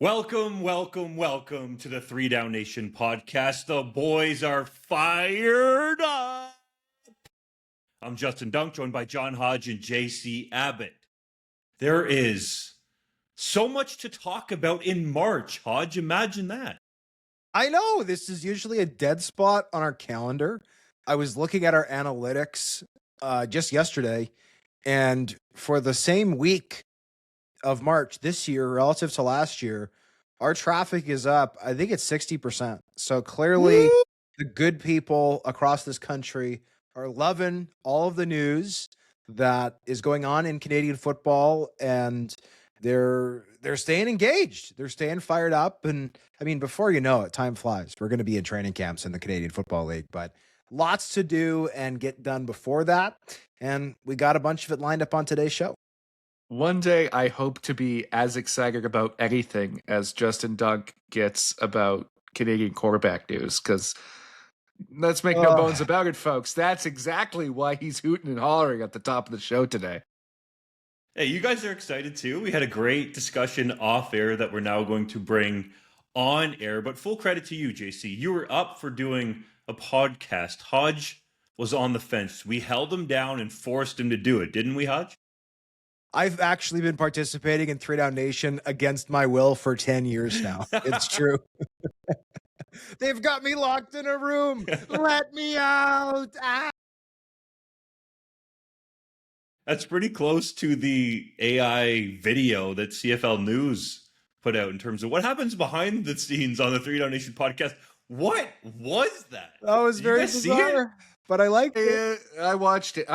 Welcome to the 3DownNation podcast. The boys are fired up. I'm Justin Dunk, joined by John Hodge and JC Abbott. There is so much to talk about in March, Hodge. Imagine that. I know, this is usually a dead spot on our calendar. I was looking at our analytics just yesterday, and for the same week of March this year relative to last year, our traffic is up. I think it's 60%. So clearly, the good people across this country are loving all of the news that is going on in Canadian football, and they're staying engaged. They're staying fired up. And I mean, before you know it, time flies. We're going to be in training camps in the Canadian Football League, but lots to do and get done before that. And we got a bunch of it lined up on today's show. One day, I hope to be as excited about anything as Justin Dunk gets about Canadian quarterback news, because let's make no bones about it, folks. That's exactly why he's hooting and hollering at the top of the show today. Hey, you guys are excited too. We had a great discussion off air that we're now going to bring on air, but full credit to you, JC. You were up for doing a podcast. Hodge was on the fence. We held him down and forced him to do it, didn't we, Hodge? I've actually been participating in 3DownNation against my will for 10 years now. It's true. They've got me locked in a room. Let me out. Ah. That's pretty close to the AI video that CFL News put out in terms of what happens behind the scenes on the 3DownNation podcast. What was that? That was very bizarre, but I liked it. I watched it.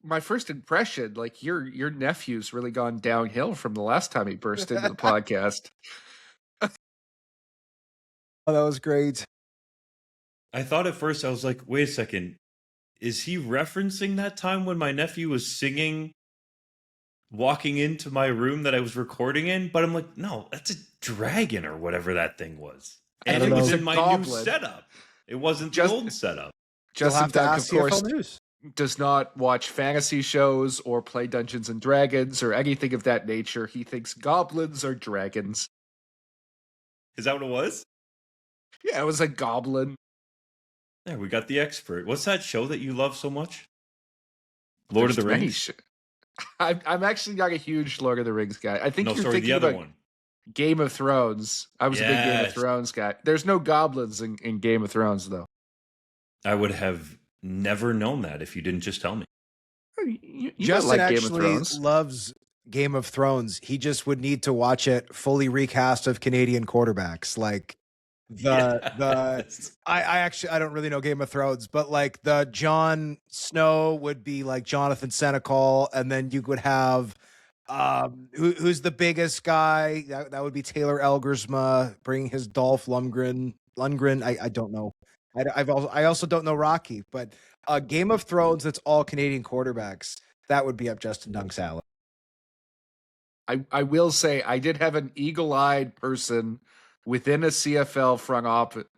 My first impression, like your nephew's really gone downhill from the last time he burst into the podcast. Oh, that was great. I thought at first, I was like, wait a second. Is he referencing that time when my nephew was singing, walking into my room that I was recording in? But I'm like, no, that's a dragon or whatever that thing was. And it was in my new setup. It wasn't the old setup. Justin Dunk, of course, does not watch fantasy shows or play Dungeons and Dragons or anything of that nature. He thinks goblins are dragons. Is that what it was? Yeah, it was a goblin. There, we got the expert. What's that show that you love so much? Lord of the Rings? I'm actually not a huge Lord of the Rings guy. I think you're thinking the other about one. Game of Thrones. I was a big Game of Thrones guy. There's no goblins in Game of Thrones, though. I would have never known that if you didn't just tell me. You Justin like actually Game of Thrones. loves Game of Thrones. He just would need to watch it fully recast of Canadian quarterbacks. Like I don't really know Game of Thrones, but like the Jon Snow would be like Jonathan Senecal, and then you would have who's the biggest guy? That would be Taylor Elgersma bringing his Dolph Lundgren. I don't know. I also don't know Rocky, but Game of Thrones that's all Canadian quarterbacks, that would be up Justin Dunk's alley. I will say I did have an eagle-eyed person within a CFL front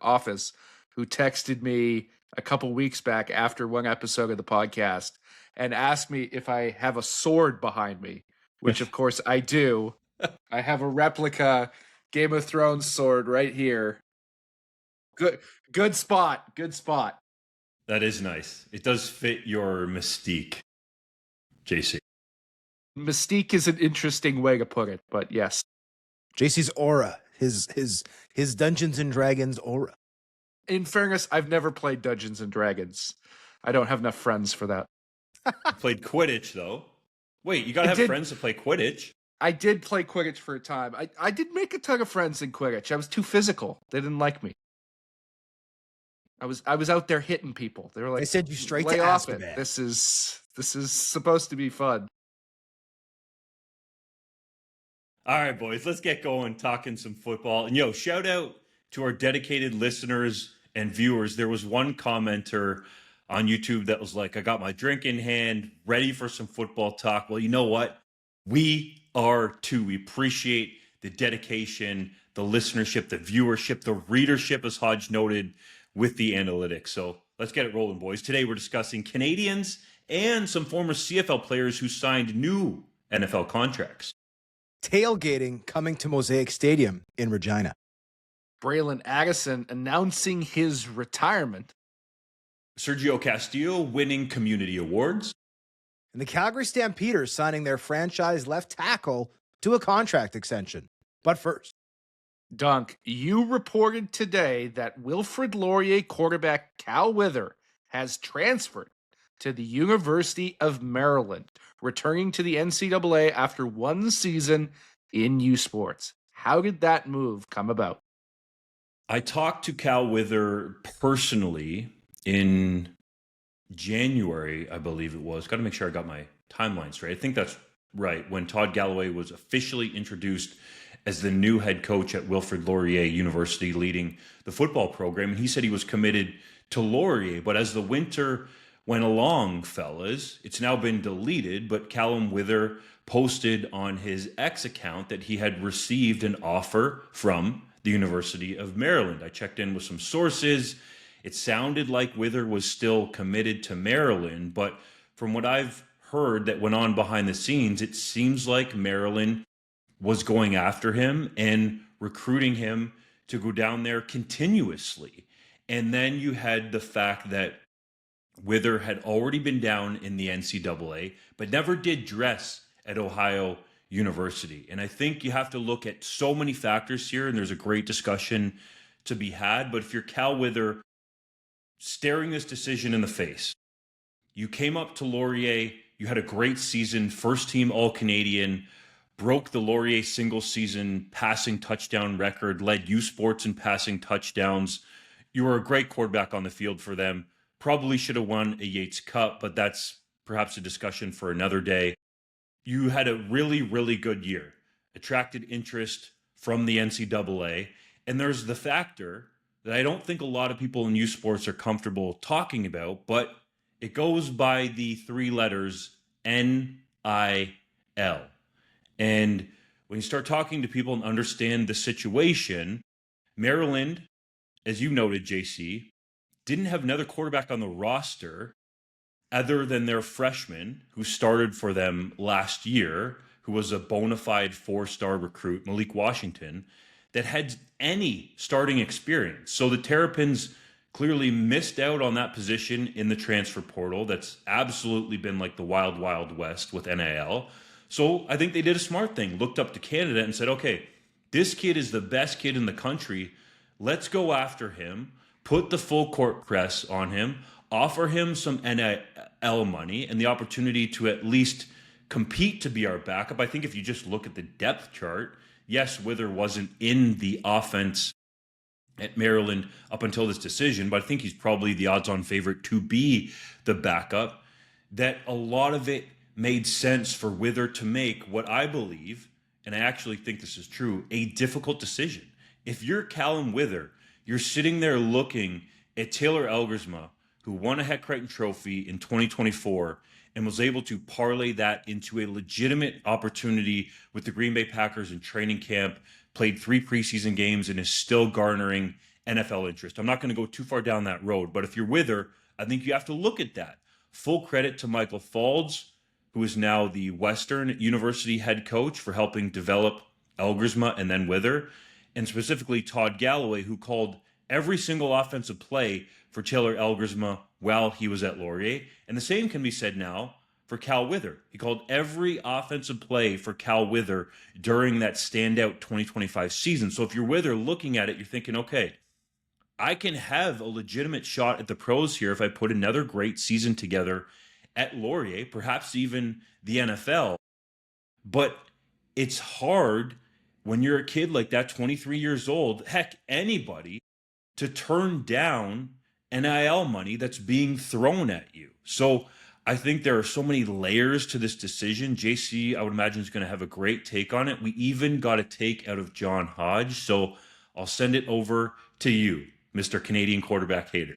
office who texted me a couple weeks back after one episode of the podcast and asked me if I have a sword behind me, which of course I do. I have a replica Game of Thrones sword right here. Good spot. That is nice. It does fit your mystique, JC. Mystique is an interesting way to put it, but yes. JC's aura, his Dungeons and Dragons aura. In fairness, I've never played Dungeons and Dragons. I don't have enough friends for that. You played Quidditch, though. Wait, you gotta have friends to play Quidditch. I did play Quidditch for a time. I did make a ton of friends in Quidditch. I was too physical. They didn't like me. I was out there hitting people. They were like, "They sent you straight to Azkaban. Azkaban. This is supposed to be fun." All right, boys, let's get going talking some football. And shout out to our dedicated listeners and viewers. There was one commenter on YouTube that was like, I got my drink in hand, ready for some football talk. Well, you know what? We are too. We appreciate the dedication, the listenership, the viewership, the readership, as Hodge noted, with the analytics. So let's get it rolling, boys. Today we're discussing Canadians and some former CFL players who signed new NFL contracts. Tailgating coming to Mosaic Stadium in Regina. Bralon Addison announcing his retirement. Sergio Castillo winning community awards. And the Calgary Stampeders signing their franchise left tackle to a contract extension. But first, Dunk, you reported today that Wilfrid Laurier quarterback Cal Wither has transferred to the University of Maryland, returning to the NCAA after one season in U Sports. How did that move come about? I talked to Cal Wither personally in January, I believe it was. Got to make sure I got my timeline straight. I think that's right. When Todd Galloway was officially introduced as the new head coach at Wilfrid Laurier University, leading the football program. And he said he was committed to Laurier. But as the winter went along, fellas, it's now been deleted. But Calum Wither posted on his X account that he had received an offer from the University of Maryland. I checked in with some sources. It sounded like Wither was still committed to Maryland, but from what I've heard that went on behind the scenes, it seems like Maryland was going after him and recruiting him to go down there continuously. And then you had the fact that Wither had already been down in the NCAA, but never did dress at Ohio University. And I think you have to look at so many factors here, and there's a great discussion to be had. But if you're Cal Wither, staring this decision in the face, you came up to Laurier, you had a great season, first team All-Canadian, broke the Laurier single season passing touchdown record, led U Sports in passing touchdowns. You were a great quarterback on the field for them. Probably should have won a Yates Cup, but that's perhaps a discussion for another day. You had a really, really good year, attracted interest from the NCAA. And there's the factor that I don't think a lot of people in U Sports are comfortable talking about, but it goes by the three letters NIL. And when you start talking to people and understand the situation, Maryland, as you noted, JC, didn't have another quarterback on the roster other than their freshman who started for them last year, who was a bona fide four-star recruit, Malik Washington, that had any starting experience. So the Terrapins clearly missed out on that position in the transfer portal. That's absolutely been like the wild, wild west with NIL. So I think they did a smart thing, looked up to Canada and said, okay, this kid is the best kid in the country. Let's go after him, put the full court press on him, offer him some NIL money and the opportunity to at least compete to be our backup. I think if you just look at the depth chart, yes, Wither wasn't in the offense at Maryland up until this decision, but I think he's probably the odds-on favorite to be the backup, that a lot of it made sense for Wither to make what I believe, and I actually think this is true, a difficult decision. If you're Calum Wither, you're sitting there looking at Taylor Elgersma, who won a Heck Crichton Trophy in 2024 and was able to parlay that into a legitimate opportunity with the Green Bay Packers in training camp, played 3 preseason games, and is still garnering NFL interest. I'm not going to go too far down that road, but if you're Wither, I think you have to look at that. Full credit to Michael Faulds, who is now the Western University head coach, for helping develop Elgersma and then Wither, and specifically Todd Galloway, who called every single offensive play for Taylor Elgersma while he was at Laurier. And the same can be said now for Cal Wither. He called every offensive play for Cal Wither during that standout 2025 season. So if you're Wither looking at it, you're thinking, okay, I can have a legitimate shot at the pros here if I put another great season together at Laurier, perhaps even the NFL. But it's hard when you're a kid like that, 23 years old, heck, anybody, to turn down NIL money that's being thrown at you. So I think there are so many layers to this decision. JC, I would imagine, is going to have a great take on it. We even got a take out of John Hodge. So I'll send it over to you, Mr. Canadian Quarterback Hater.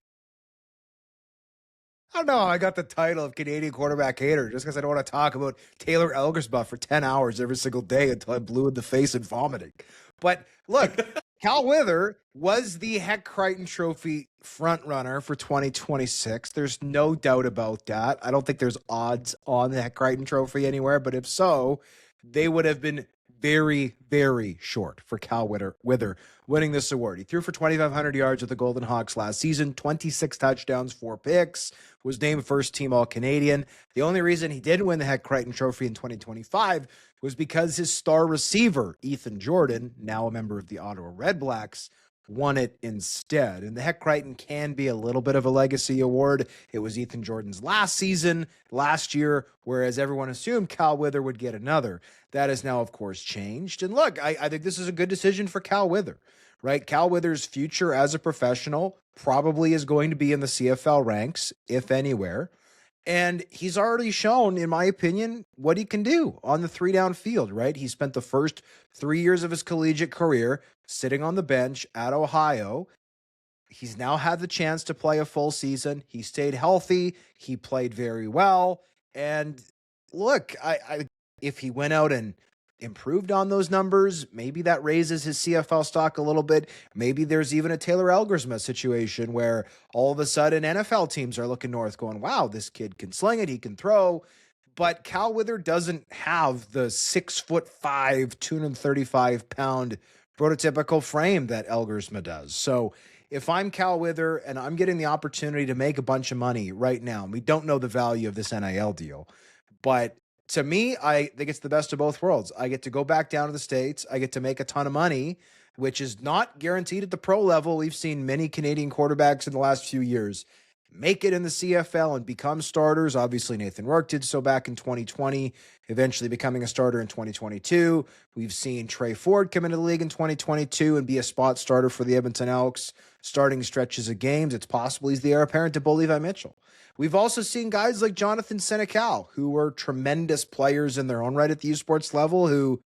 I don't know. I got the title of Canadian Quarterback Hater just because I don't want to talk about Taylor Elgersma for 10 hours every single day until I'm blue in the face and vomiting. But look, Cal Wither was the Heck Crichton Trophy frontrunner for 2026. There's no doubt about that. I don't think there's odds on the Heck Crichton Trophy anywhere, but if so, they would have been very, very short for Cal Wither winning this award. He threw for 2,500 yards with the Golden Hawks last season, 26 touchdowns, 4 picks, was named first team All-Canadian. The only reason he didn't win the Heck Crichton Trophy in 2025 was because his star receiver, Ethan Jordan, now a member of the Ottawa Redblacks, won it instead. And the Heck Crichton can be a little bit of a legacy award. It was Ethan Jordan's last season, last year, whereas everyone assumed Cal Wither would get another. That has now, of course, changed. And look, I think this is a good decision for Cal Wither, right? Cal Wither's future as a professional probably is going to be in the CFL ranks, if anywhere. And he's already shown, in my opinion, what he can do on the 3-down field, right? He spent the first 3 years of his collegiate career sitting on the bench at Ohio. He's now had the chance to play a full season. He stayed healthy. He played very well. And look, if he went out and improved on those numbers, maybe that raises his CFL stock a little bit. Maybe there's even a Taylor Elgersma situation where all of a sudden NFL teams are looking north going, wow, this kid can sling it, he can throw. But Cal Wither doesn't have the 6'5", 235-pound prototypical frame that Elgersma does. So if I'm Cal Wither and I'm getting the opportunity to make a bunch of money right now, and we don't know the value of this NIL deal, but to me, I think it's the best of both worlds. I get to go back down to the States. I get to make a ton of money, which is not guaranteed at the pro level. We've seen many Canadian quarterbacks in the last few years make it in the CFL and become starters. Obviously, Nathan Rourke did so back in 2020, eventually becoming a starter in 2022. We've seen Trey Ford come into the league in 2022 and be a spot starter for the Edmonton Elks, starting stretches of games. It's possible he's the heir apparent to Bo Levi Mitchell. We've also seen guys like Jonathan Senecal, who were tremendous players in their own right at the U Sports level, who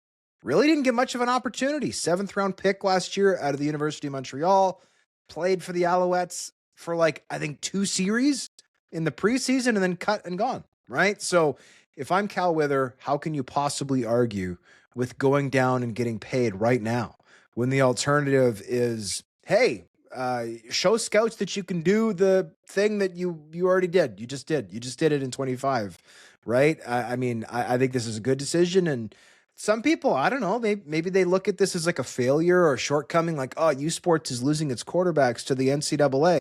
really didn't get much of an opportunity. 7th-round pick last year out of the University of Montreal, played for the Alouettes for I think 2 series in the preseason and then cut and gone, right? So if I'm Cal Wither, how can you possibly argue with going down and getting paid right now when the alternative is, hey, show scouts that you can do the thing that you already did. You just did it in 25, right? I mean, I think this is a good decision. And some people, I don't know, maybe they look at this as like a failure or a shortcoming, like, oh, U Sports is losing its quarterbacks to the NCAA.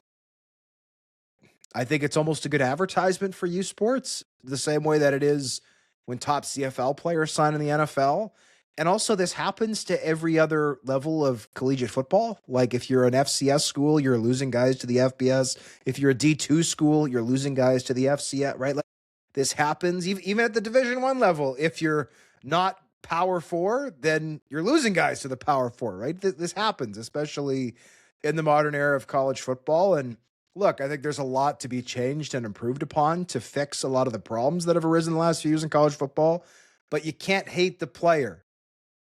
I think it's almost a good advertisement for U Sports, the same way that it is when top CFL players sign in the NFL. And also, this happens to every other level of collegiate football. Like, if you're an FCS school, you're losing guys to the FBS. If you're a D2 school, you're losing guys to the FCS, right? Like, this happens even at the Division I level. If you're not Power 4, then you're losing guys to the Power 4, right? This happens, especially in the modern era of college football. And look, I think there's a lot to be changed and improved upon to fix a lot of the problems that have arisen in the last few years in college football. But you can't hate the player,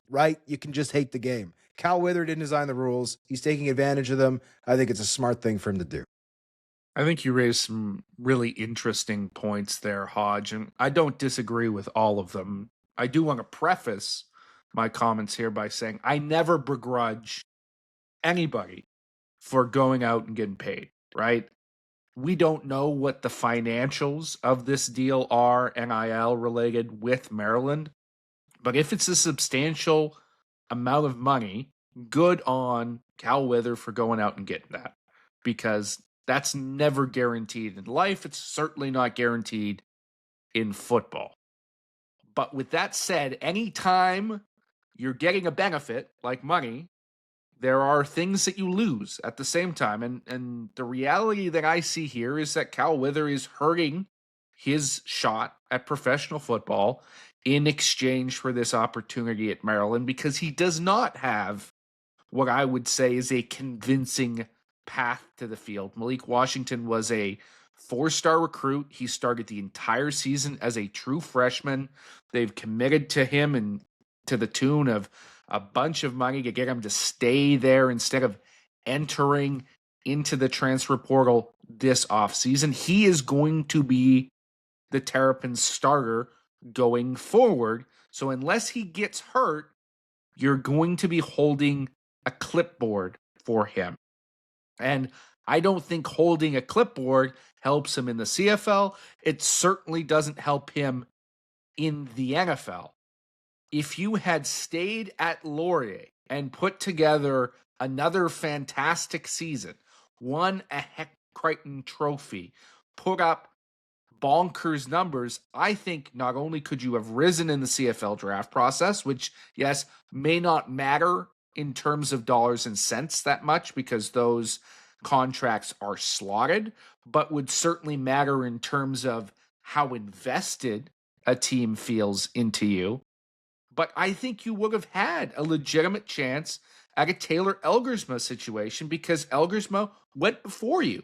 right? You can just hate the game. Cal Wither didn't design the rules. He's taking advantage of them. I think it's a smart thing for him to do. I think you raised some really interesting points there, Hodge, and I don't disagree with all of them. I do want to preface my comments here by saying I never begrudge anybody for going out and getting paid, right? We don't know what the financials of this deal are, NIL related with Maryland, but if it's a substantial amount of money, good on Cal Wither for going out and getting that, because that's never guaranteed in life. It's certainly not guaranteed in football. But with that said, anytime you're getting a benefit like money, there are things that you lose at the same time. And the reality that I see here is that Cal Wither is hurting his shot at professional football in exchange for this opportunity at Maryland, because he does not have what I would say is a convincing path to the field. Malik Washington was a 4-star recruit. He started the entire season as a true freshman. They've committed to him and to the tune of a bunch of money to get him to stay there instead of entering into the transfer portal this offseason. He is going to be the Terrapins starter going forward. So unless he gets hurt, you're going to be holding a clipboard for him. And I don't think holding a clipboard helps him in the CFL. It certainly doesn't help him in the NFL. if you had stayed at Laurier and put together another fantastic season, won a Heck Crichton trophy, put up bonkers numbers, I think not only could you have risen in the CFL draft process, which, yes, may not matter in terms of dollars and cents that much because those contracts are slotted, but would certainly matter in terms of how invested a team feels into you. But I think you would have had a legitimate chance at a Taylor Elgersma situation because Elgersma went before you.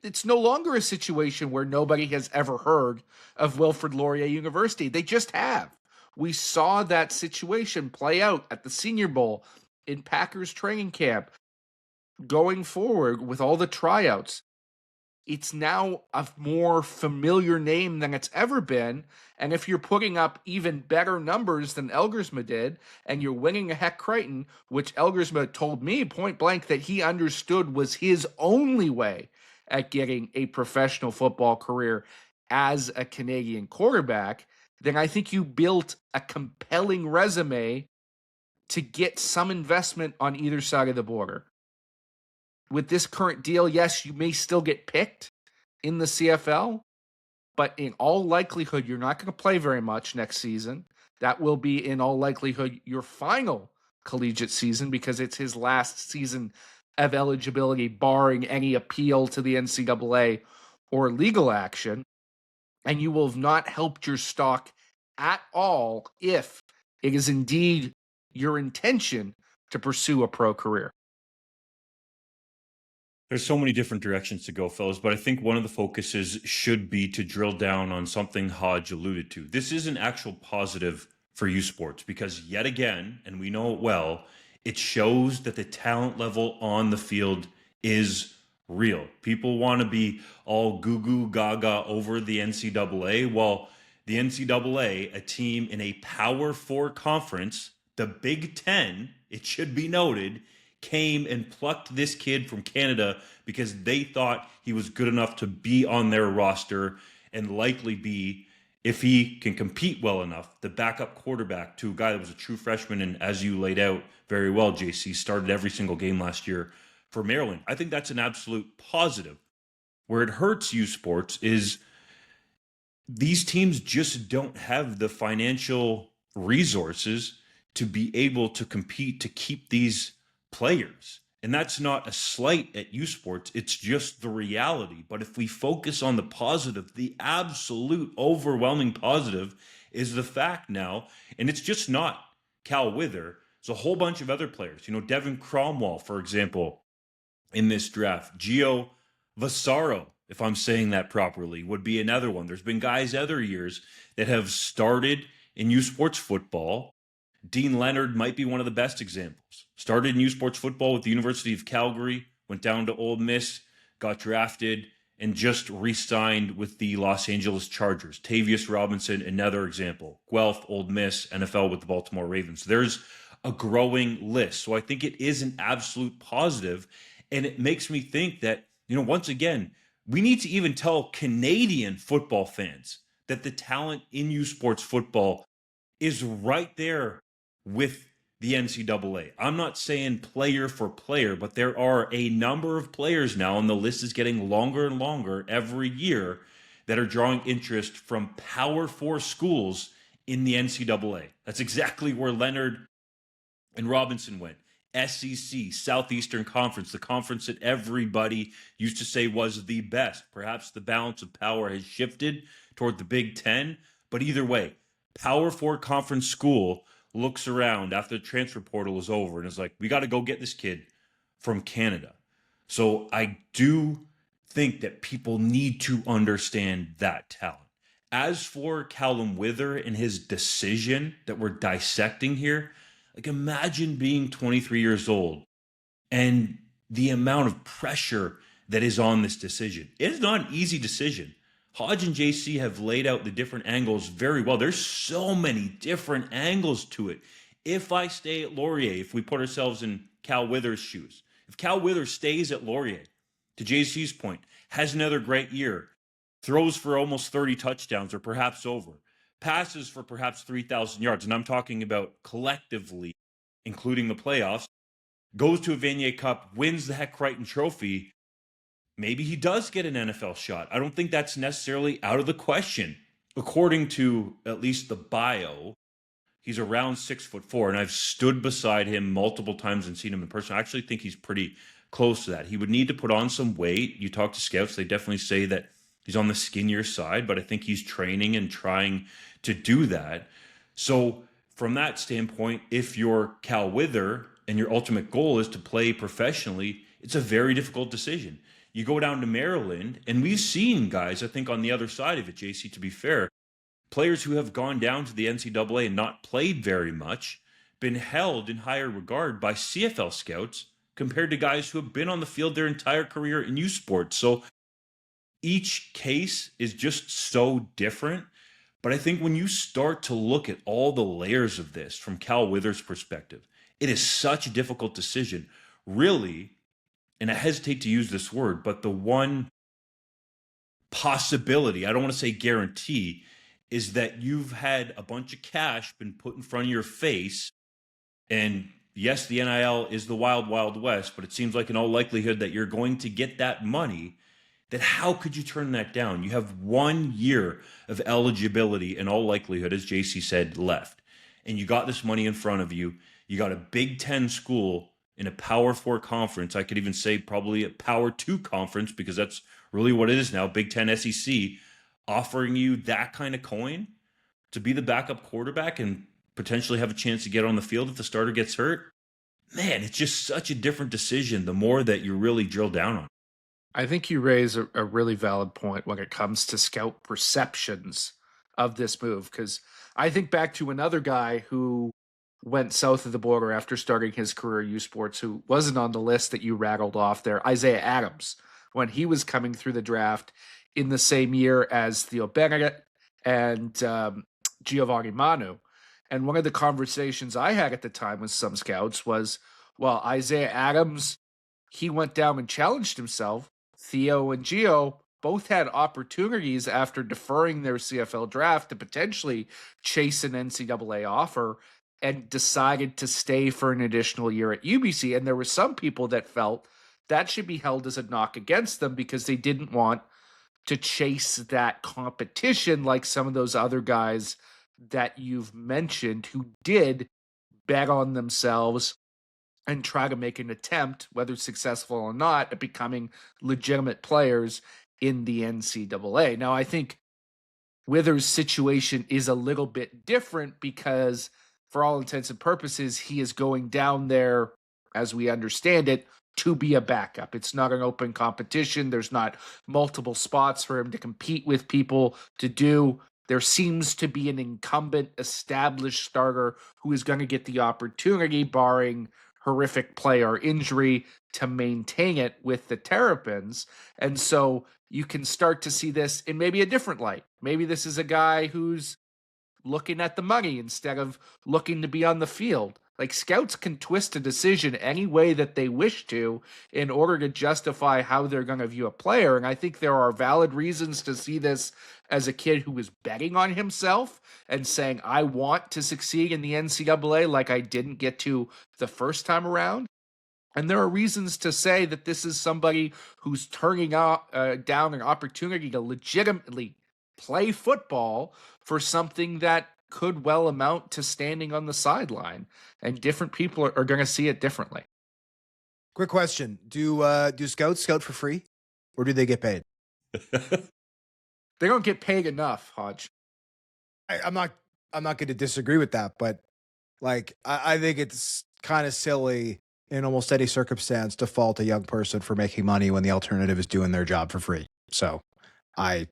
It's no longer a situation where nobody has ever heard of Wilfrid Laurier University. They just have. We saw that situation play out at the Senior Bowl, in Packers training camp, going forward with all the tryouts. It's now a more familiar name than it's ever been. And if you're putting up even better numbers than Elgersma did, and you're winning a Heck Crichton, which Elgersma told me point blank that he understood was his only way at getting a professional football career as a Canadian quarterback, then I think you built a compelling resume to get some investment on either side of the border. With this current deal, yes, you may still get picked in the CFL, but in all likelihood, you're not going to play very much next season. That will be, in all likelihood, your final collegiate season because it's his last season of eligibility, barring any appeal to the NCAA or legal action. And you will have not helped your stock at all if it is indeed your intention to pursue a pro career. There's so many different directions to go, fellas, but I think one of the focuses should be to drill down on something Hodge alluded to. This is an actual positive for U Sports because yet again, and we know it well, it shows that the talent level on the field is real. People want to be all goo goo gaga over the NCAA. Well, the NCAA, a team in a Power 4 conference, the Big Ten, it should be noted, came and plucked this kid from Canada because they thought he was good enough to be on their roster and likely be, if he can compete well enough, the backup quarterback to a guy that was a true freshman and, as you laid out very well, JC, started every single game last year for Maryland. I think that's an absolute positive. Where it hurts U Sports is these teams just don't have the financial resources to be able to compete to keep these players. And that's not a slight at U Sports. It's just the reality. But if we focus on the positive, the absolute overwhelming positive is the fact now, and it's just not Cal Wither. It's a whole bunch of other players. You know, Devin Cromwell, for example, in this draft. Gio Vasaro, if I'm saying that properly, would be another one. There's been guys other years that have started in U Sports football. Dean Leonard might be one of the best examples. Started in U Sports football with the University of Calgary, went down to Ole Miss, got drafted, and just re-signed with the Los Angeles Chargers. Tavius Robinson, another example. Guelph, Ole Miss, NFL with the Baltimore Ravens. There's a growing list. So I think it is an absolute positive, and it makes me think that, you know, once again, we need to even tell Canadian football fans that the talent in U Sports football is right there with the NCAA. I'm not saying player for player, but there are a number of players now, and the list is getting longer and longer every year, that are drawing interest from Power 4 schools in the NCAA. That's exactly where Leonard and Robinson went. SEC, Southeastern Conference, the conference that everybody used to say was the best. Perhaps the balance of power has shifted toward the Big Ten, but either way, Power 4 conference school looks around after the transfer portal is over and is like, we got to go get this kid from Canada. So I do think that people need to understand that talent. As for Calum Wither and his decision that we're dissecting here, like, imagine being 23 years old and the amount of pressure that is on this decision. It is not an easy decision. Hodge and JC have laid out the different angles very well. There's so many different angles to it. If I stay at Laurier, if we put ourselves in Cal Wither's shoes, if Cal Wither stays at Laurier, to JC's point, has another great year, throws for almost 30 touchdowns or perhaps over, passes for perhaps 3,000 yards, and I'm talking about collectively, including the playoffs, goes to a Vanier Cup, wins the Heck Crichton Trophy, maybe he does get an NFL shot. I don't think that's necessarily out of the question. According to at least the bio, he's around 6'4", and I've stood beside him multiple times and seen him in person. I actually think he's pretty close to that. He would need to put on some weight. You talk to scouts, they definitely say that he's on the skinnier side, but I think he's training and trying to do that. So from that standpoint, if you're Cal Wither and your ultimate goal is to play professionally, it's a very difficult decision. You go down to Maryland, and we've seen guys, I think on the other side of it, JC, to be fair, players who have gone down to the NCAA and not played very much, been held in higher regard by CFL scouts compared to guys who have been on the field their entire career in youth sports. So each case is just so different. But I think when you start to look at all the layers of this from Cal Wither's perspective, it is such a difficult decision. Really, and I hesitate to use this word, but the one possibility, I don't want to say guarantee, is that you've had a bunch of cash been put in front of your face. And yes, the NIL is the wild, wild west, but it seems like in all likelihood that you're going to get that money. That how could you turn that down? You have 1 year of eligibility in all likelihood, as JC said, left. And you got this money in front of you. You got a Big Ten school in a Power 4 conference. I could even say probably a Power 2 conference, because that's really what it is now, Big Ten SEC, offering you that kind of coin to be the backup quarterback and potentially have a chance to get on the field if the starter gets hurt. Man, it's just such a different decision the more that you really drill down on it. I think you raise a really valid point when it comes to scout perceptions of this move, because I think back to another guy who went south of the border after starting his career in U Sports, who wasn't on the list that you rattled off there, Isaiah Adams, when he was coming through the draft in the same year as Theo Benedict and Giovanni Manu. And one of the conversations I had at the time with some scouts was, well, Isaiah Adams, he went down and challenged himself. Theo and Gio both had opportunities after deferring their CFL draft to potentially chase an NCAA offer and decided to stay for an additional year at UBC. And there were some people that felt that should be held as a knock against them because they didn't want to chase that competition like some of those other guys that you've mentioned who did bet on themselves and try to make an attempt, whether successful or not, at becoming legitimate players in the NCAA. Now, I think Wither's situation is a little bit different because, for all intents and purposes, he is going down there, as we understand it, to be a backup. It's not an open competition. There's not multiple spots for him to compete with people to do. There seems to be an incumbent established starter who is going to get the opportunity, barring horrific play or injury, to maintain it with the Terrapins. And so you can start to see this in maybe a different light. Maybe this is a guy who's looking at the money instead of looking to be on the field. Like, scouts can twist a decision any way that they wish to in order to justify how they're going to view a player. And I think there are valid reasons to see this as a kid who is betting on himself and saying, I want to succeed in the NCAA like I didn't get to the first time around. And there are reasons to say that this is somebody who's turning down an opportunity to legitimately play football for something that could well amount to standing on the sideline, and different people are going to see it differently. Quick question: Do scouts scout for free, or do they get paid? They don't get paid enough, Hodge. I'm not going to disagree with that, but like I think it's kind of silly in almost any circumstance to fault a young person for making money when the alternative is doing their job for free. So I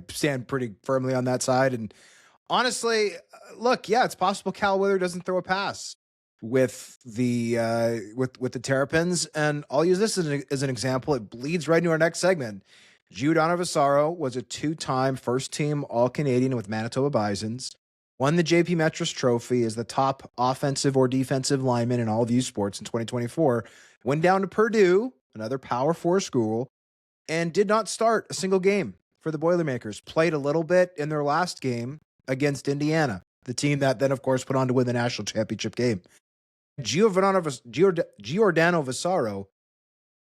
stand pretty firmly on that side. And honestly, look, yeah, it's possible Cal Wither doesn't throw a pass with the with the Terrapins, and I'll use this as an example. It bleeds right into our next segment. Giordano Vasaro was a 2-time first-team All-Canadian with Manitoba Bisons, won the JP Metros Trophy as the top offensive or defensive lineman in all of U Sports in 2024, went down to Purdue, another Power 4 school, and did not start a single game for the Boilermakers. Played a little bit in their last game against Indiana, the team that then, of course, went on to win the national championship game. Giordano Vasaro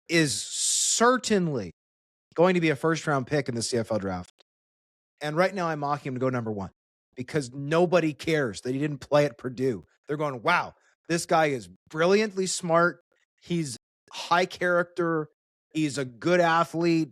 is certainly going to be a first-round pick in the CFL draft. And right now I'm mocking him to go number 1 because nobody cares that he didn't play at Purdue. They're going, wow, this guy is brilliantly smart. He's high character. He's a good athlete.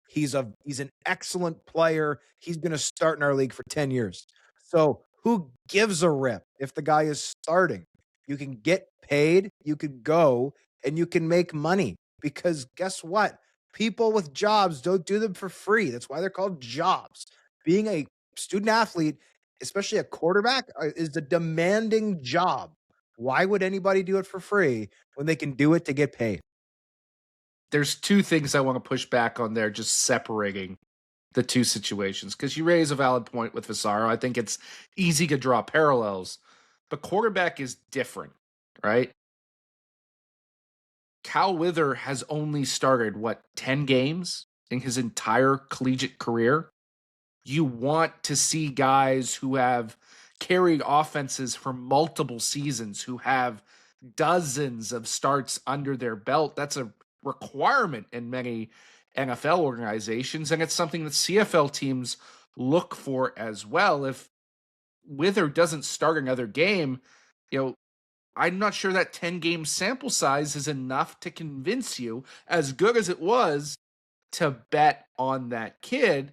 He's an excellent player. He's going to start in our league for 10 years. So who gives a rip if the guy is starting? You can get paid, you could go, and you can make money. Because guess what? People with jobs don't do them for free. That's why they're called jobs. Being a student athlete, especially a quarterback, is a demanding job. Why would anybody do it for free when they can do it to get paid? There's two things I want to push back on there, just separating the two situations, because you raise a valid point with Vasaro. I think it's easy to draw parallels, but quarterback is different, right? Cal Wither has only started, 10 games in his entire collegiate career? You want to see guys who have carried offenses for multiple seasons, who have dozens of starts under their belt. That's a requirement in many NFL organizations, and it's something that CFL teams look for as well. If Wither doesn't start another game, I'm not sure that 10-game sample size is enough to convince you, as good as it was, to bet on that kid.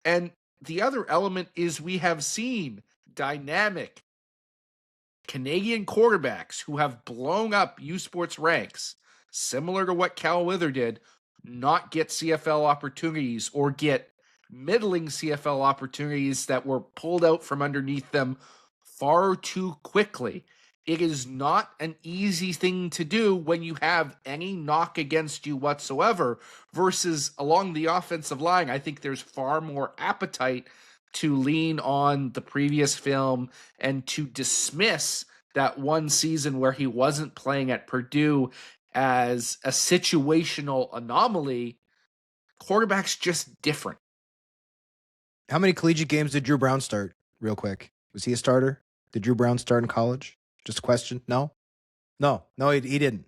And the other element is we have seen dynamic Canadian quarterbacks who have blown up U Sports ranks, similar to what Cal Wither did, not get CFL opportunities or get middling CFL opportunities that were pulled out from underneath them far too quickly. It is not an easy thing to do when you have any knock against you whatsoever, versus along the offensive line. I think there's far more appetite to lean on the previous film and to dismiss that one season where he wasn't playing at Purdue as a situational anomaly. Quarterback's just different. How many collegiate games did Drew Brown start, real quick? Was he a starter? Did Drew Brown start in college? Just a question. No, he didn't.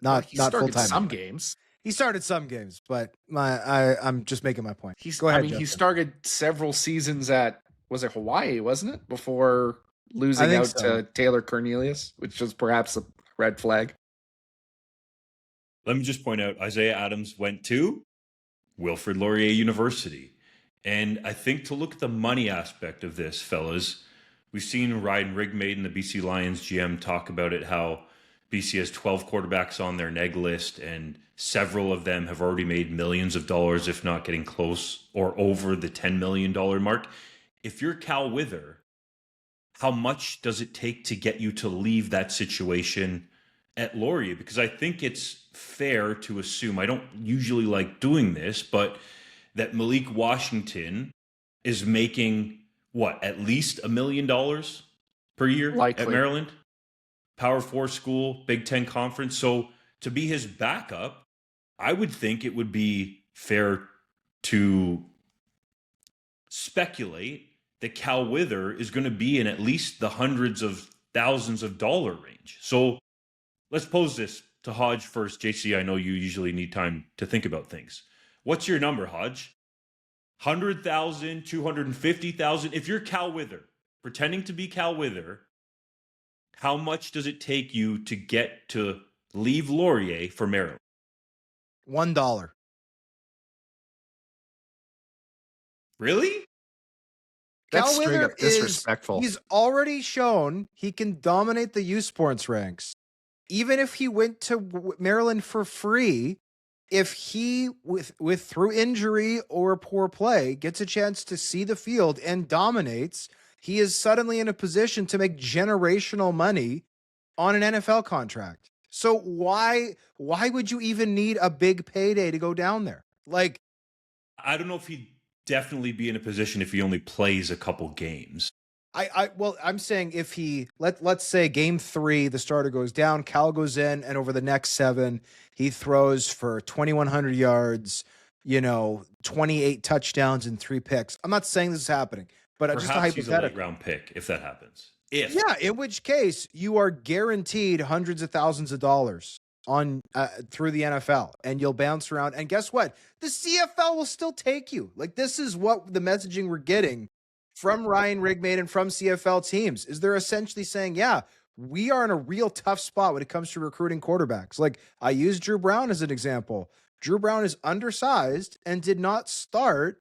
Not full-time. Some games. He started some games, but I'm just making my point. Go ahead, he started several seasons at, was it Hawaii, wasn't it? Before losing out to Taylor Cornelius, which was perhaps a red flag. Let me just point out, Isaiah Adams went to Wilfrid Laurier University. And I think to look at the money aspect of this, fellas, we've seen Ryan Rigmaiden, the BC Lions GM, talk about it, how BC has 12 quarterbacks on their neg list, and several of them have already made millions of dollars, if not getting close or over the $10 million mark. If you're Cal Wither, how much does it take to get you to leave that situation at Laurier? Because I think it's fair to assume, I don't usually like doing this, but that Malik Washington is making at least $1 million per year Likely. at Maryland? Power 4 school, Big Ten conference. So to be his backup, I would think it would be fair to speculate that Cal Wither is going to be in at least the hundreds of thousands of dollar range. So let's pose this to Hodge first. JC, I know you usually need time to think about things. What's your number, Hodge? 100,000, 250,000? If you're Cal Wither, pretending to be Cal Wither, how much does it take you to get to leave Laurier for Maryland? $1. Really? That's Cal straight Wither up disrespectful. He's already shown he can dominate the U Sports ranks. Even if he went to Maryland for free, if he, with through injury or poor play, gets a chance to see the field and dominates, he is suddenly in a position to make generational money on an NFL contract. So why would you even need a big payday to go down there? Like, I don't know if he'd definitely be in a position if he only plays a couple games. I'm saying if he let's say game 3, the starter goes down, Cal goes in, and over the next 7, he throws for 2,100 yards, 28 touchdowns and 3 picks. I'm not saying this is happening, But just a Perhaps he's a late hypothetical. round pick if that happens. If Yeah, in which case you are guaranteed hundreds of thousands of dollars on through the NFL, and you'll bounce around. And guess what? The CFL will still take you. Like, this is what the messaging we're getting from Ryan Rigmaid and from CFL teams is they're essentially saying, yeah, we are in a real tough spot when it comes to recruiting quarterbacks. Like, I use Drew Brown as an example. Drew Brown is undersized and did not start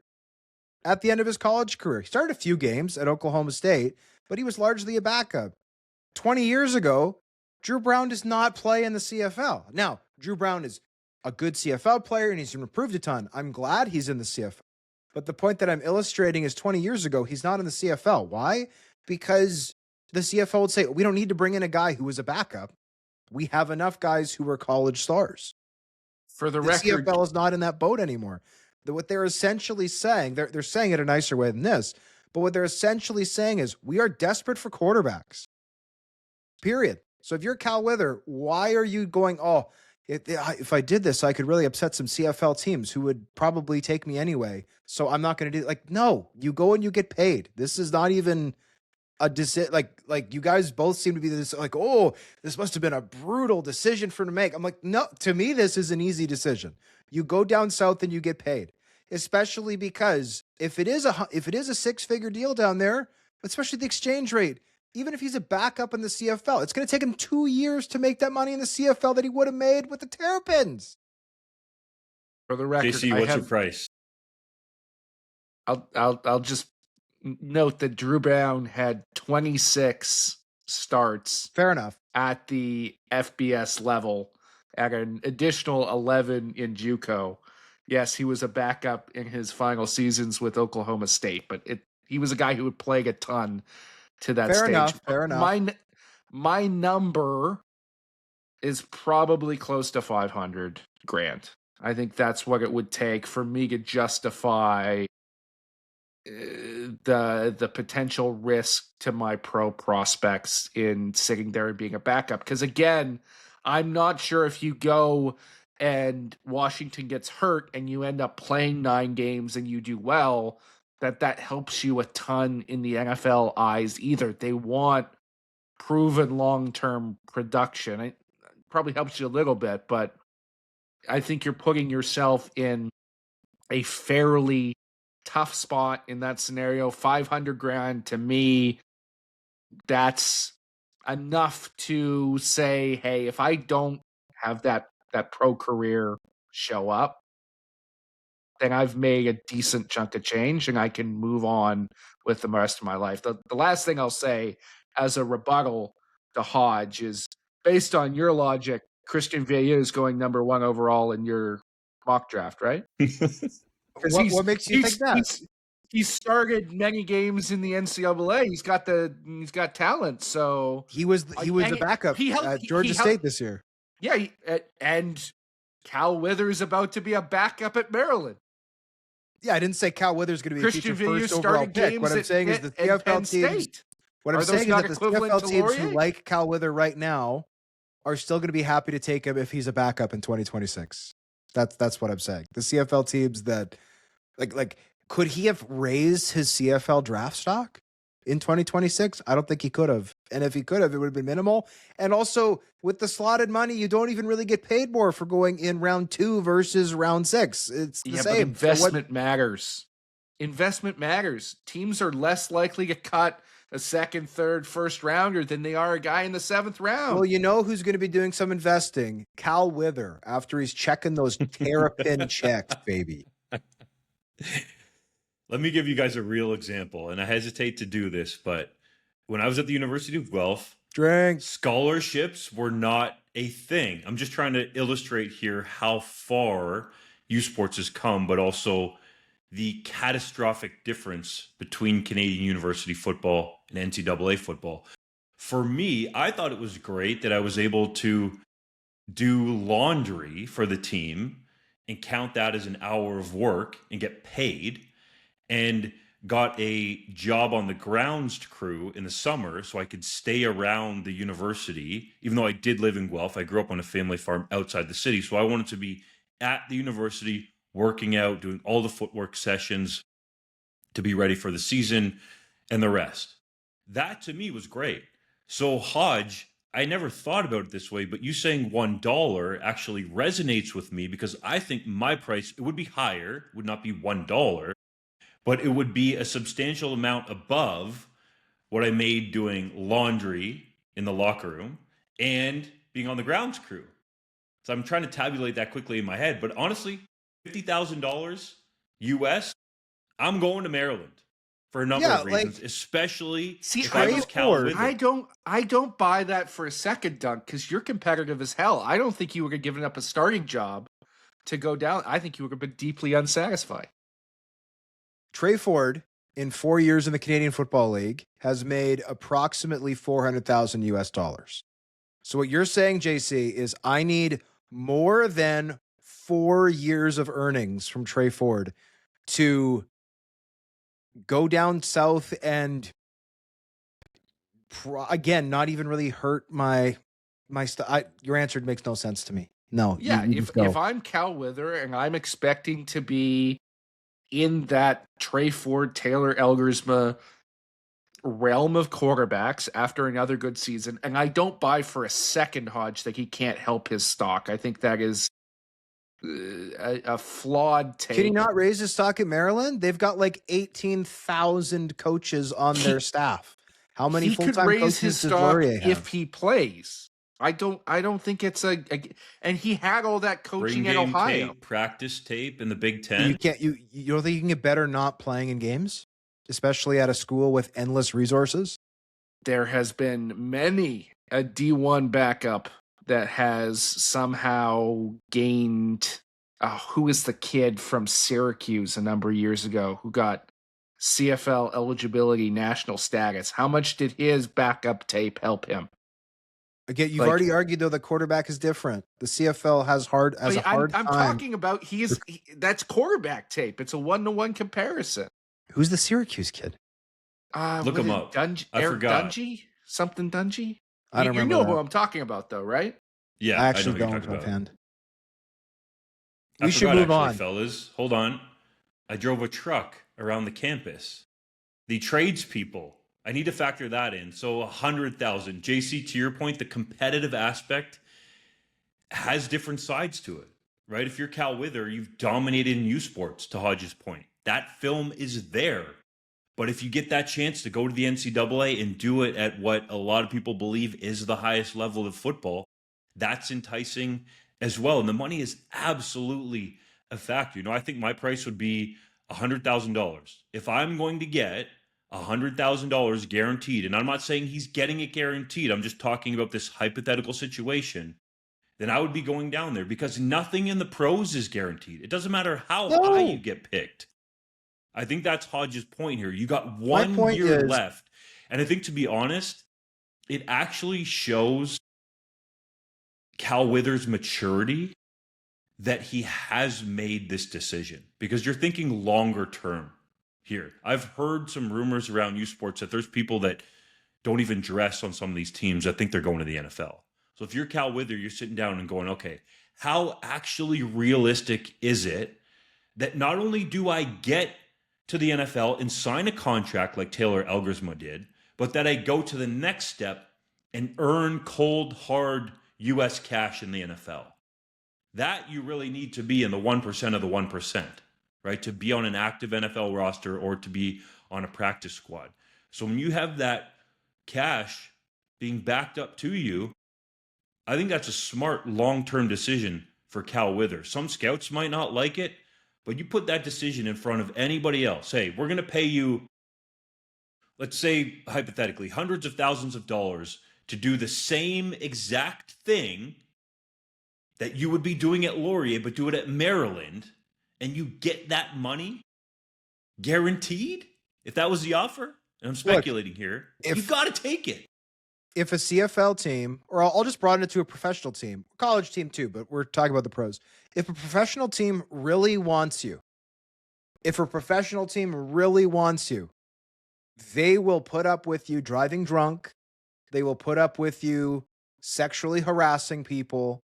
at the end of his college career. He started a few games at Oklahoma State, but he was largely a backup. 20 years ago, Drew Brown does not play in the CFL. Now, Drew Brown is a good CFL player and he's improved a ton. I'm glad he's in the CFL. But the point that I'm illustrating is 20 years ago, he's not in the CFL. Why? Because the CFL would say, we don't need to bring in a guy who was a backup. We have enough guys who were college stars. For the The record, CFL is not in that boat anymore. What they're essentially saying, they're saying it a nicer way than this, but what they're essentially saying is we are desperate for quarterbacks. Period. So if you're Cal Wither, why are you going, oh, if I did this, I could really upset some CFL teams who would probably take me anyway. So I'm not going to do it. Like, no, you go and you get paid. This is not even a decision. Like you guys both seem to be this like, oh, this must have been a brutal decision for him to make. I'm like, no, to me, this is an easy decision. You go down south and you get paid, especially because if it is a six-figure deal down there, especially the exchange rate, even if he's a backup in the CFL, it's going to take him 2 years to make that money in the CFL that he would have made with the Terrapins. for the record, JC, what's your price? I'll just note that Drew Brown had 26 starts. Fair enough. At the FBS level, at an additional 11 in JUCO. Yes, he was a backup in his final seasons with Oklahoma State, but he was a guy who would play a ton to that stage. Fair enough. My number is probably close to $500,000. I think that's what it would take for me to justify the potential risk to my pro prospects in sitting there and being a backup. Because again, I'm not sure if you go and Washington gets hurt and you end up playing 9 games and you do well, that helps you a ton in the NFL eyes either. They want proven long-term production. It probably helps you a little bit, but I think you're putting yourself in a fairly tough spot in that scenario. $500,000 to me, that's enough to say, hey, if I don't have that pro career show up, then I've made a decent chunk of change and I can move on with the rest of my life. The last thing I'll say as a rebuttal to Hodge is, based on your logic, Christian Veilleux is going number 1 overall in your mock draft, right? What makes you think that? He's started many games in the NCAA. He's got talent. So he was the backup at Georgia State this year. Yeah, and Cal Wither is about to be a backup at Maryland. Yeah, I didn't say Cal Wither's going to be Christian a future Veilleux first overall pick. What I'm saying is the CFL teams. What I'm saying is that the CFL teams who like Cal Wither right now are still going to be happy to take him if he's a backup in 2026. That's what I'm saying. The CFL teams that like could he have raised his CFL draft stock in 2026? I don't think he could have. And if he could have, it would have been minimal. And also with the slotted money, you don't even really get paid more for going in round 2 versus round 6. It's the same. But investment matters. Investment matters. Teams are less likely to cut a second, third, first rounder than they are a guy in the 7th round. Well, you know who's going to be doing some investing? Cal Wither, after he's checking those Terrapin checks, baby. Let me give you guys a real example, and I hesitate to do this, but when I was at the University of Guelph, scholarships were not a thing. I'm just trying to illustrate here how far U Sports has come, but also the catastrophic difference between Canadian university football and NCAA football. For me, I thought it was great that I was able to do laundry for the team and count that as an hour of work and get paid, and got a job on the grounds crew in the summer so I could stay around the university. Even though I did live in Guelph, I grew up on a family farm outside the city. So I wanted to be at the university, working out, doing all the footwork sessions to be ready for the season. and the rest. That to me was great. So Hodge, I never thought about it this way, but you saying $1 actually resonates with me because I think my price, it would be higher, would not be $1, but it would be a substantial amount above what I made doing laundry in the locker room and being on the grounds crew. So I'm trying to tabulate that quickly in my head. But honestly, $50,000 US, I'm going to Maryland for a number of reasons, especially if I was Cal Wither. I don't buy that for a second, Dunk, because you're competitive as hell. I don't think you would have given up a starting job to go down. I think you would have been deeply unsatisfied. Trey Ford, in 4 years in the Canadian Football League, has made approximately $400,000 US. So what you're saying, JC, is I need more than 4 years of earnings from Trey Ford to go down south and again, not even really hurt my stuff. Your answer makes no sense to me. No. Yeah, if I'm Cal Wither and I'm expecting to be in that Trey Ford, Taylor Elgersma realm of quarterbacks after another good season, and I don't buy for a second, Hodge, that he can't help his stock. I think that is a flawed take. Can he not raise his stock at Maryland? They've got like 18,000 coaches on their staff. How many full-time coaches does Laurier have? If he plays? I don't think it's and he had all that coaching at Ohio. Tape, practice tape in the Big Ten. You don't think you can get better not playing in games, especially at a school with endless resources? There has been many a D1 backup that has somehow gained. Who is the kid from Syracuse a number of years ago who got CFL eligibility national status? How much did his backup tape help him? Again, you've already argued, though, the quarterback is different. The CFL has a hard time. I'm talking about that's quarterback tape. It's a 1-to-1 comparison. Who's the Syracuse kid? Look him up. I forgot. Dungy? Something Dungy? I don't remember. You know who I'm talking about, though, right? Yeah, I actually don't offhand. We should move on. Fellas. Hold on. I drove a truck around the campus. The tradespeople, I need to factor that in. So 100,000. JC, to your point, the competitive aspect has different sides to it, right? If you're Cal Wither, you've dominated in U Sports, to Hodge's point. That film is there. But if you get that chance to go to the NCAA and do it at what a lot of people believe is the highest level of football, that's enticing as well. And the money is absolutely a factor. You know, I think my price would be $100,000. If I'm going to get $100,000 guaranteed, and I'm not saying he's getting it guaranteed, I'm just talking about this hypothetical situation, then I would be going down there because nothing in the pros is guaranteed. It doesn't matter how high you get picked. I think that's Hodge's point here. You got 1 year left. And I think, to be honest, it actually shows Cal Wither's maturity that he has made this decision, because you're thinking longer term here. I've heard some rumors around U Sports that there's people that don't even dress on some of these teams that think they're going to the NFL. So if you're Cal Wither, you're sitting down and going, okay, how actually realistic is it that not only do I get to the NFL and sign a contract like Taylor Elgersma did, but that I go to the next step and earn cold, hard U.S. cash in the NFL? That you really need to be in the 1% of the 1%, right? To be on an active NFL roster or to be on a practice squad. So when you have that cash being backed up to you, I think that's a smart long-term decision for Cal Wither. Some scouts might not like it, but you put that decision in front of anybody else. Hey, we're going to pay you, let's say hypothetically, hundreds of thousands of dollars to do the same exact thing that you would be doing at Laurier, but do it at Maryland, and you get that money guaranteed? If that was the offer, and I'm speculating here, you've got to take it. If a CFL team, or I'll just broaden it to a professional team, college team too, but we're talking about the pros. If a professional team really wants you, they will put up with you driving drunk. They will put up with you sexually harassing people.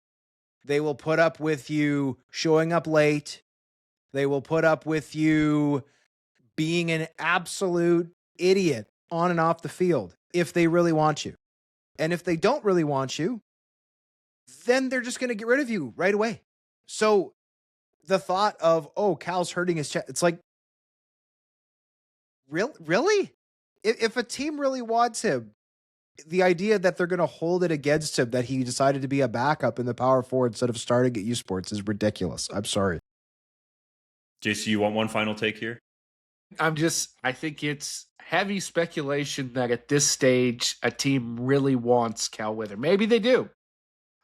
They will put up with you showing up late. They will put up with you being an absolute idiot on and off the field if they really want you. And if they don't really want you, then they're just going to get rid of you right away. So the thought of, oh, Cal's hurting his chest, it's like, really? If a team really wants him, the idea that they're going to hold it against him that he decided to be a backup in the power forward instead of starting at U Sports is ridiculous. I'm sorry. JC, you want one final take here? I think it's heavy speculation that at this stage, a team really wants Cal Wither. Maybe they do.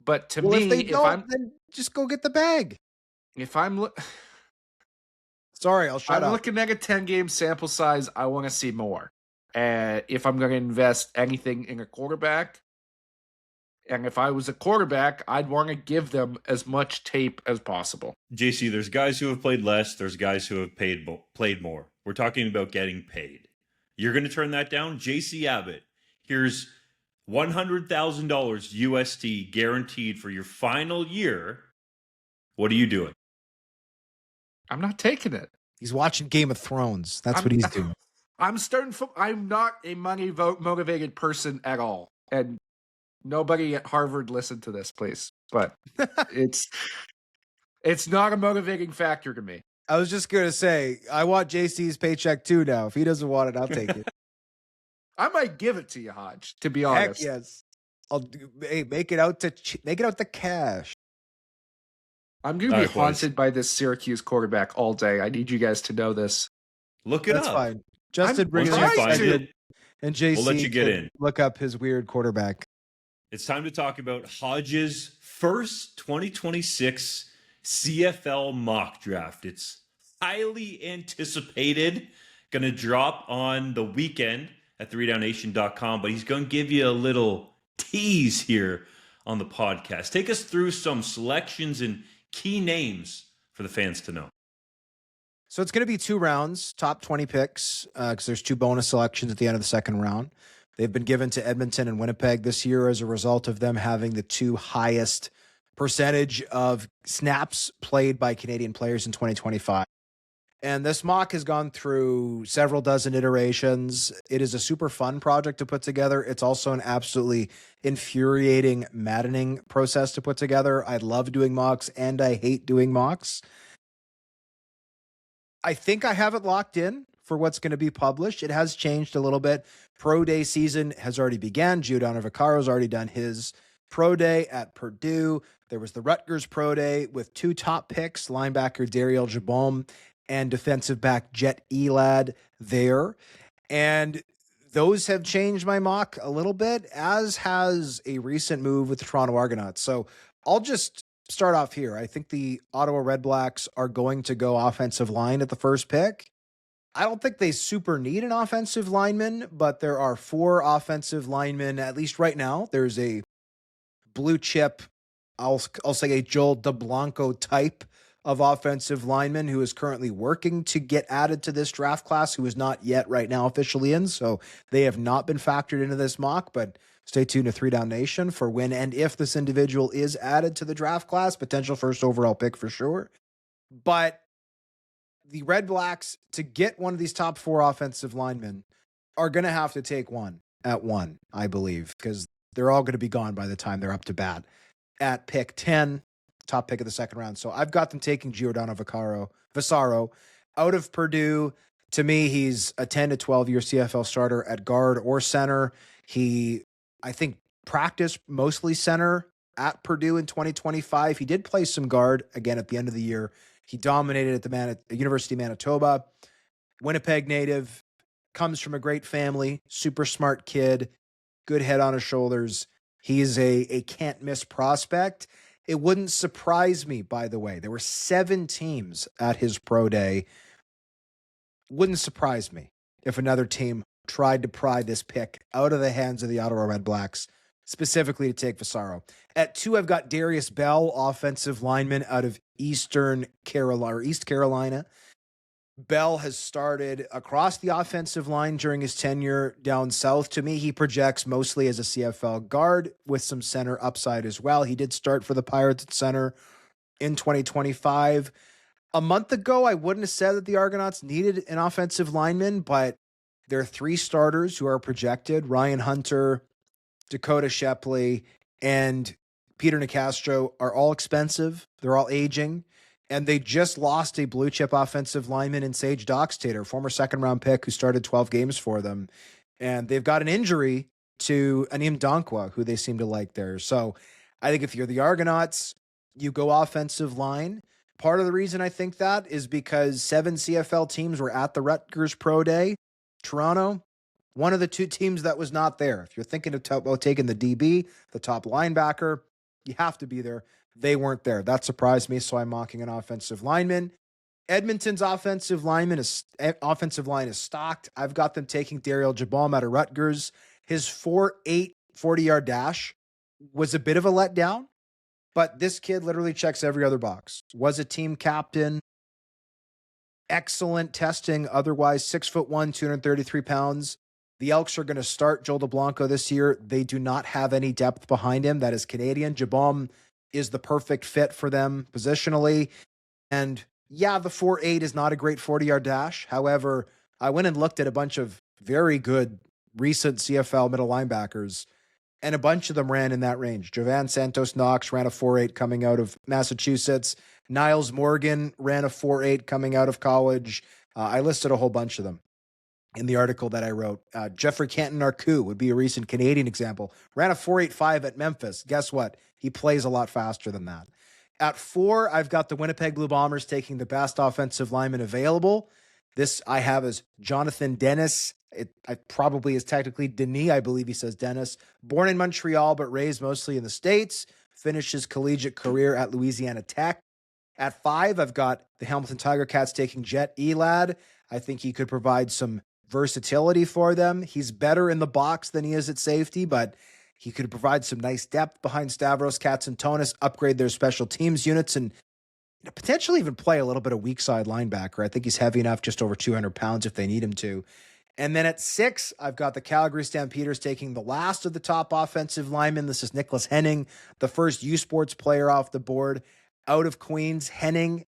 But to me, if they don't, then just go get the bag. If I'm sorry, I'll shut up. I'm looking at a 10-game sample size. I want to see more. If I'm going to invest anything in a quarterback, and if I was a quarterback, I'd want to give them as much tape as possible. JC, there's guys who have played less. There's guys who have played more. We're talking about getting paid. You're going to turn that down? JC Abbott, here's $100,000 USD guaranteed for your final year. What are you doing? I'm not taking it. He's watching Game of Thrones. That's what he's doing. I'm not a money motivated person at all. And nobody at Harvard listen to this, please. But it's not a motivating factor to me. I was just going to say, I want JC's paycheck too now. If he doesn't want it, I'll take it. I might give it to you, Hodge, to be honest. Heck yes. Make it out to cash. I'm going to be haunted by this Syracuse quarterback all day. I need you guys to know this. Look it up. That's fine. Justin brings it, and JC we'll let you get in. Look up his weird quarterback. It's time to talk about Hodge's first 2026 CFL mock draft. It's highly anticipated. Going to drop on the weekend at 3DownNation.com, but he's going to give you a little tease here on the podcast. Take us through some selections and key names for the fans to know. So it's going to be 2 rounds, top 20 picks, because there's 2 bonus selections at the end of the second round. They've been given to Edmonton and Winnipeg this year as a result of them having the 2 highest percentage of snaps played by Canadian players in 2025. And this mock has gone through several dozen iterations. It is a super fun project to put together. It's also an absolutely infuriating, maddening process to put together. I love doing mocks and I hate doing mocks. I think I have it locked in for what's going to be published. It has changed a little bit. Pro day season has already began. Giordano Vaccaro's already done his pro day at Purdue. There was the Rutgers pro day with 2 top picks, linebacker Dariel Jabom and defensive back Jet Elad there. And those have changed my mock a little bit, as has a recent move with the Toronto Argonauts. So I'll just start off here. I think the Ottawa Red Blacks are going to go offensive line at the first pick. I don't think they super need an offensive lineman, but there are 4 offensive linemen, at least right now. There's a blue chip, I'll say a Joel DeBlanco type of offensive lineman who is currently working to get added to this draft class, who is not yet right now officially in. So they have not been factored into this mock, but stay tuned to 3DownNation for when and if this individual is added to the draft class, potential first overall pick for sure. But the Red Blacks, to get one of these top 4 offensive linemen, are going to have to take one at 1, I believe, because they're all going to be gone by the time they're up to bat at pick 10, top pick of the second round. So I've got them taking Giordano Vaccaro out of Purdue. To me, he's a 10 to 12 year CFL starter at guard or center. He, I think, practiced mostly center at Purdue in 2025. He did play some guard again at the end of the year. He dominated at the University of Manitoba. Winnipeg native, comes from a great family, super smart kid, good head on his shoulders. He's a can't-miss prospect. It wouldn't surprise me, by the way. There were 7 teams at his pro day. Wouldn't surprise me if another team tried to pry this pick out of the hands of the Ottawa Red Blacks, specifically to take Vaccaro. At 2, I've got Darius Bell, offensive lineman out of East Carolina. Bell has started across the offensive line during his tenure down south. To me, he projects mostly as a CFL guard with some center upside as well. He did start for the Pirates at center in 2025. A month ago, I wouldn't have said that the Argonauts needed an offensive lineman, but There are 3 starters who are projected: Ryan Hunter, Dakota Shepley, and Peter Nicastro are all expensive. They're all aging. And they just lost a blue chip offensive lineman in Sage Dockstader, former second-round pick who started 12 games for them. And they've got an injury to Anim Donkwa, who they seem to like there. So I think if you're the Argonauts, you go offensive line. Part of the reason I think that is because 7 CFL teams were at the Rutgers Pro Day. Toronto, one of the 2 teams that was not there. If you're thinking about taking the DB, the top linebacker, you have to be there. They weren't there. That surprised me, so I'm mocking an offensive lineman. Edmonton's offensive line is stocked. I've got them taking Daryl Jabom out of Rutgers. His 4.8 40-yard dash was a bit of a letdown, but this kid literally checks every other box. Was a team captain, excellent testing, otherwise 6'1", 233 pounds. The Elks are going to start Joel DeBlanco this year. They do not have any depth behind him. That is Canadian. Jabom is the perfect fit for them positionally. And yeah, the 4.8 is not a great 40-yard dash. However, I went and looked at a bunch of very good recent CFL middle linebackers, and a bunch of them ran in that range. Jovan Santos Knox ran a 4.8 coming out of Massachusetts. Niles Morgan ran a 4.8 coming out of college. I listed a whole bunch of them in the article that I wrote. Jeffrey Canton-Arcou would be a recent Canadian example. Ran a 4.85 at Memphis. Guess what? He plays a lot faster than that. At 4, I've got the Winnipeg Blue Bombers taking the best offensive lineman available. This I have as Jonathan Dennis. It probably is technically Denis. I believe he says Dennis. Born in Montreal, but raised mostly in the States. Finished his collegiate career at Louisiana Tech. At 5, I've got the Hamilton Tiger Cats taking Jet Elad. I think he could provide some versatility for them. He's better in the box than he is at safety, but he could provide some nice depth behind Stavros Katsantonis, upgrade their special teams units, and potentially even play a little bit of weak side linebacker. I think he's heavy enough, just over 200 pounds if they need him to. And then at 6, I've got the Calgary Stampeders taking the last of the top offensive linemen. This is Nicholas Henning, the first U Sports player off the board out of Queens. Henning,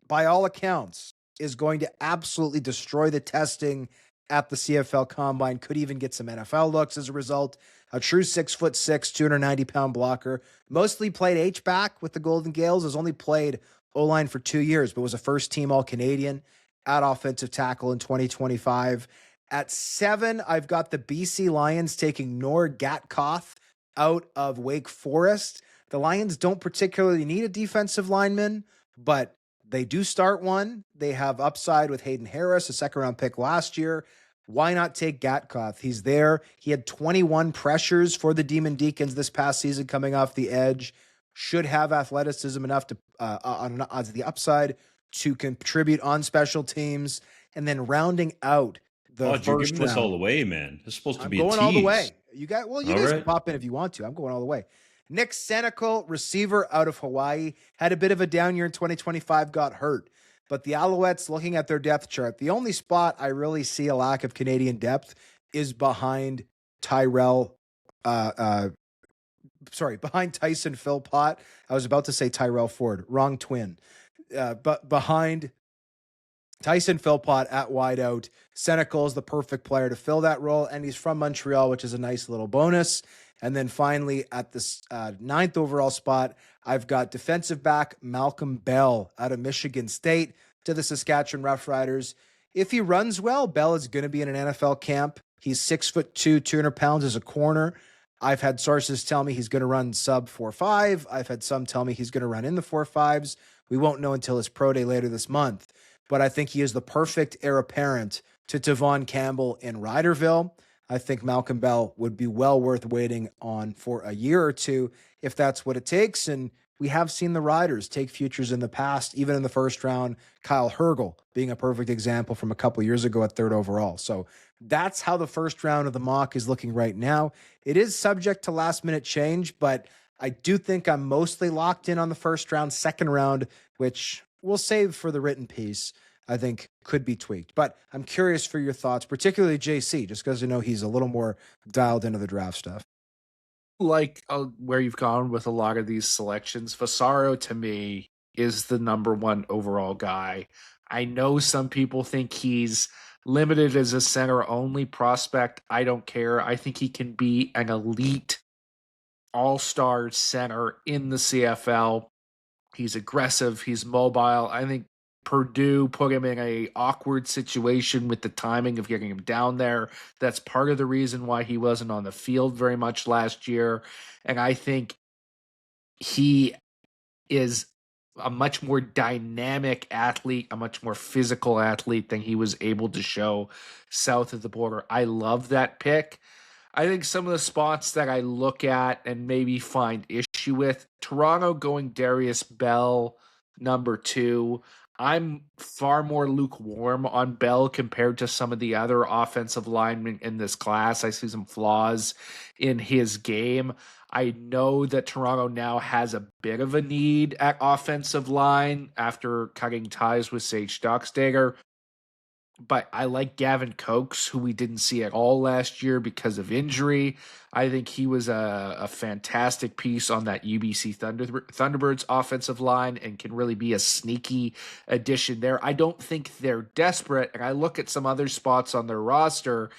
by all accounts, is going to absolutely destroy the testing at the CFL Combine. Could even get some NFL looks as a result. A true 6'6", 290-pound blocker. Mostly played H-back with the Golden Gales. Has only played O-line for 2 years, but was a first-team All-Canadian at offensive tackle in 2025. At 7, I've got the BC Lions taking Noor Gatkoth out of Wake Forest. The Lions don't particularly need a defensive lineman, but they do start one. They have upside with Hayden Harris, a second-round pick last year. Why not take Gatkoth? He's there. He had 21 pressures for the Demon Deacons this past season coming off the edge. Should have athleticism enough to on the upside to contribute on special teams. And then rounding out the Hodge, you're first giving this round. all the way, man. This is supposed to I'm be a going tease. all the way. You guys All can pop in if you want to. I'm going all the way. Nick Senecal, receiver out of Hawaii, had a bit of a down year in 2025, got hurt. But the Alouettes, looking at their depth chart, the only spot I really see a lack of Canadian depth is behind behind Tyson Philpott. I was about to say Tyrell Ford, wrong twin. But behind Tyson Philpott at wideout, Senecal is the perfect player to fill that role, and he's from Montreal, which is a nice little bonus. And then finally, at the 9th overall spot, I've got defensive back Malcolm Bell out of Michigan State to the Saskatchewan Roughriders. If he runs well, Bell is going to be in an NFL camp. He's 6'2", 200 pounds as a corner. I've had sources tell me he's going to run sub 4.5. I've had some tell me he's going to run in the 4.5s. We won't know until his pro day later this month. But I think he is the perfect heir apparent to Tavon Campbell in Riderville. I think Malcolm Bell would be well worth waiting on for a year or two if that's what it takes. And we have seen the Riders take futures in the past, even in the first round. Kyle Hergel being a perfect example from a couple years ago at 3rd overall. So that's how the first round of the mock is looking right now. It is subject to last minute change, but I do think I'm mostly locked in on the first round. Second round, which we'll save for the written piece, I think could be tweaked. But I'm curious for your thoughts, particularly JC, just because I know he's a little more dialed into the draft stuff. Like where you've gone with a lot of these selections, Vasaro to me is the number 1 overall guy. I know some people think he's limited as a center-only prospect, I don't care. I think he can be an elite all-star center in the CFL. He's aggressive. He's mobile. I think Purdue put him in a awkward situation with the timing of getting him down there. That's part of the reason why he wasn't on the field very much last year. And I think he is a much more dynamic athlete, a much more physical athlete than he was able to show south of the border. I love that pick. I think some of the spots that I look at and maybe find issue with, Toronto going Darius Bell, number 2. I'm far more lukewarm on Bell compared to some of the other offensive linemen in this class. I see some flaws in his game. I know that Toronto now has a bit of a need at offensive line after cutting ties with Sage Dockstader. But I like Gavin Cokes, who we didn't see at all last year because of injury. I think he was a fantastic piece on that UBC Thunderbirds offensive line and can really be a sneaky addition there. I don't think they're desperate, and I look at some other spots on their roster,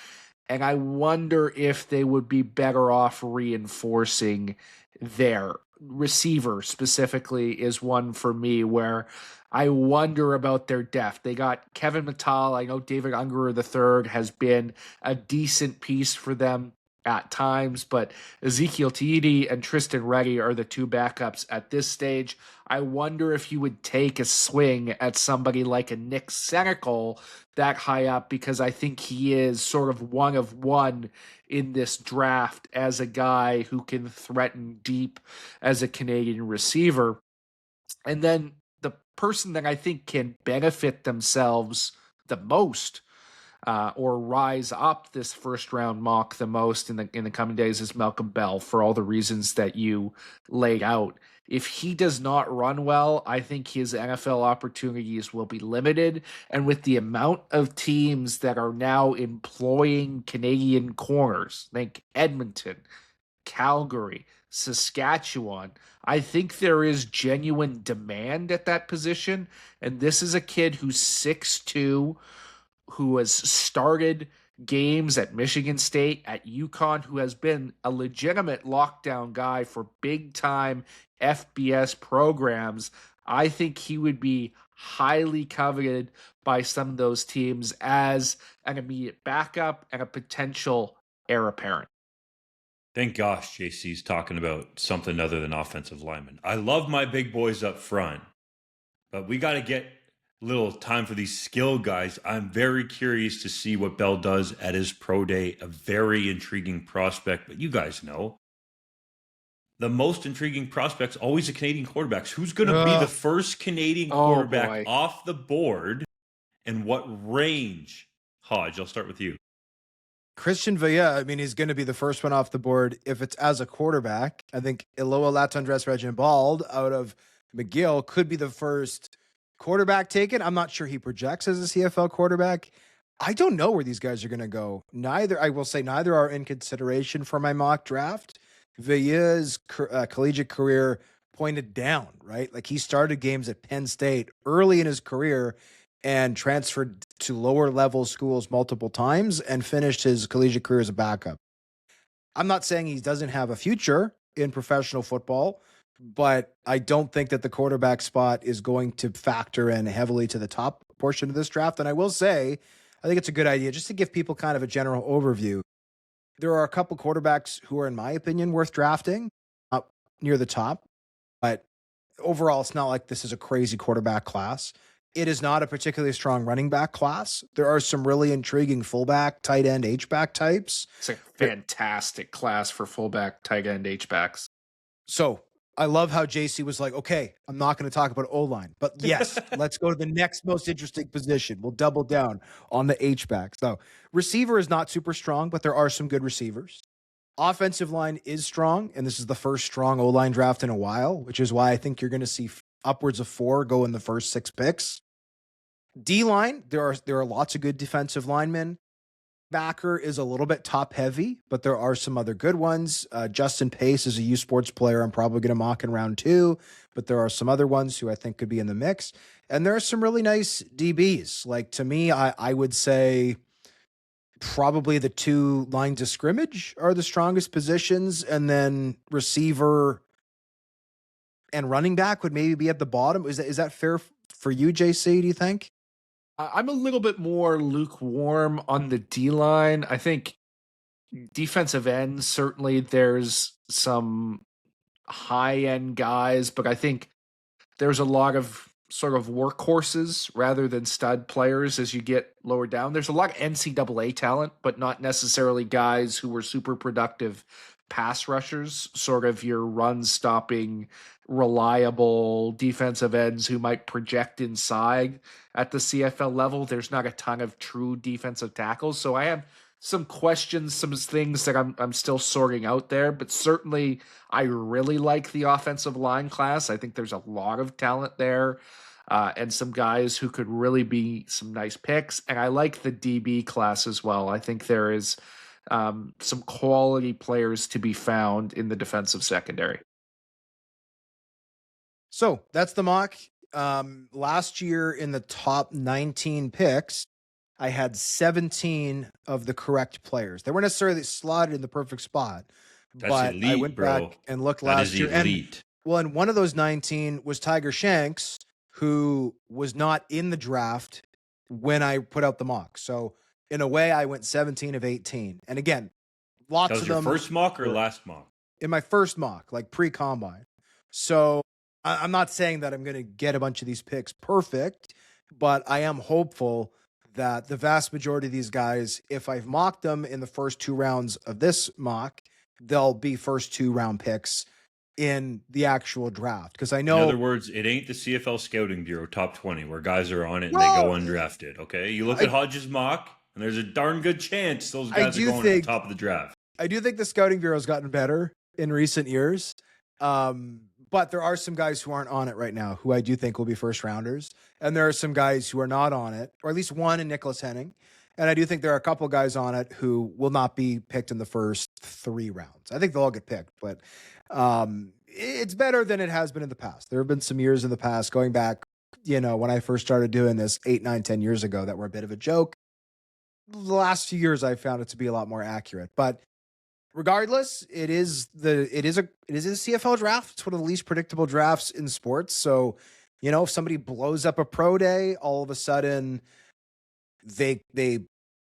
and I wonder if they would be better off reinforcing their receiver specifically is one for me where I wonder about their depth. They got Kevin Mittal. I know David Ungerer III has been a decent piece for them at times, but Ezekiel Tiede and Tristan Reddy are the 2 backups at this stage. I wonder if you would take a swing at somebody like a Nick Senecal that high up, because I think he is sort of one of one in this draft as a guy who can threaten deep as a Canadian receiver. And then the person that I think can benefit themselves the most or rise up this first round mock the most in the coming days is Malcolm Bell, for all the reasons that you laid out. If he does not run well, I think his NFL opportunities will be limited. And with the amount of teams that are now employing Canadian corners, think Edmonton, Calgary, Saskatchewan, I think there is genuine demand at that position. And this is a kid who's 6'2", who has started games at Michigan State, at UConn, who has been a legitimate lockdown guy for big-time FBS programs. I think he would be highly coveted by some of those teams as an immediate backup and a potential heir apparent. Thank gosh JC's talking about something other than offensive linemen. I love my big boys up front, but we got to get little time for these skill guys. I'm very curious to see what Bell does at his pro day. A very intriguing prospect, but you guys know the most intriguing prospects always the Canadian quarterbacks. Who's going to be the first Canadian quarterback off the board, and what range? Hodge, I'll start with you. Christian Villa, I mean, he's going to be the first one off the board if it's as a quarterback. I think Iloa Latondres Reginald out of McGill could be the first quarterback taken. I'm not sure he projects as a CFL quarterback. I don't know where these guys are going to go. Neither are in consideration for my mock draft. Villa's collegiate career pointed down, right? Like he started games at Penn State early in his career and transferred to lower level schools multiple times and finished his collegiate career as a backup. I'm not saying he doesn't have a future in professional football, but I don't think that the quarterback spot is going to factor in heavily to the top portion of this draft. And I will say, I think it's a good idea just to give people kind of a general overview. There are a couple quarterbacks who are, in my opinion, worth drafting up near the top, but overall, it's not like this is a crazy quarterback class. It is not a particularly strong running back class. There are some really intriguing fullback, tight end, H-back types. It's a fantastic class for fullback, tight end, H-backs. So I love how JC was like, okay, I'm not going to talk about O-line, but yes, let's go to the next most interesting position. We'll double down on the H-back. So receiver is not super strong, but there are some good receivers. Offensive line is strong, and this is the first strong O-line draft in a while, which is why I think you're going to see upwards of 4 go in the first 6 picks. D-line, there are lots of good defensive linemen. backer is a little bit top heavy, but there are some other good ones. Justin Pace is a U Sports player. I'm probably going to mock in round 2, but there are some other ones who I think could be in the mix. And there are some really nice DBs. Like to me, I would say probably the 2 lines of scrimmage are the strongest positions, and then receiver and running back would maybe be at the bottom. Is that fair for you, JC? Do you think? I'm a little bit more lukewarm on the D line. I think defensive end, certainly there's some high end guys, but I think there's a lot of sort of workhorses rather than stud players as you get lower down. There's a lot of NCAA talent, but not necessarily guys who were super productive pass rushers, sort of your run stopping, reliable defensive ends who might project inside at the CFL level. There's not a ton of true defensive tackles. So I have some questions, some things that I'm still sorting out there, but certainly I really like the offensive line class. I think there's a lot of talent there, and some guys who could really be some nice picks. And I like the DB class as well. I think there is some quality players to be found in the defensive secondary. So that's the mock. Last year in the top 19 picks, I had 17 of the correct players. They weren't necessarily slotted in the perfect spot, but elite, I went bro. back and looked That last is year. elite. And one of those 19 was Tiger Shanks, who was not in the draft when I put out the mock. So in a way, I went 17 of 18. And again, lots That was of your them first mock or were last mock? in my first mock, like pre-combine. So I'm not saying that I'm going to get a bunch of these picks perfect, but I am hopeful that the vast majority of these guys, if I've mocked them in the first 2 rounds of this mock, they'll be first 2-round picks in the actual draft. Because I know, in other words, it ain't the CFL Scouting Bureau top 20 where guys are on it and Well, they go undrafted. Okay, you look at Hodge's mock, and there's a darn good chance those guys are going at the top of the draft. I do think the Scouting Bureau has gotten better in recent years. But there are some guys who aren't on it right now who I do think will be first rounders. And there are some guys who are not on it, or at least one in Nicholas Henning. And I do think there are a couple guys on it who will not be picked in the first 3 rounds. I think they'll all get picked, but it's better than it has been in the past. There have been some years in the past going back, when I first started doing this 8, 9, 10 years ago that were a bit of a joke. The last few years I've found it to be a lot more accurate, but regardless, it is a CFL draft. It's one of the least predictable drafts in sports. So, if somebody blows up a pro day, all of a sudden they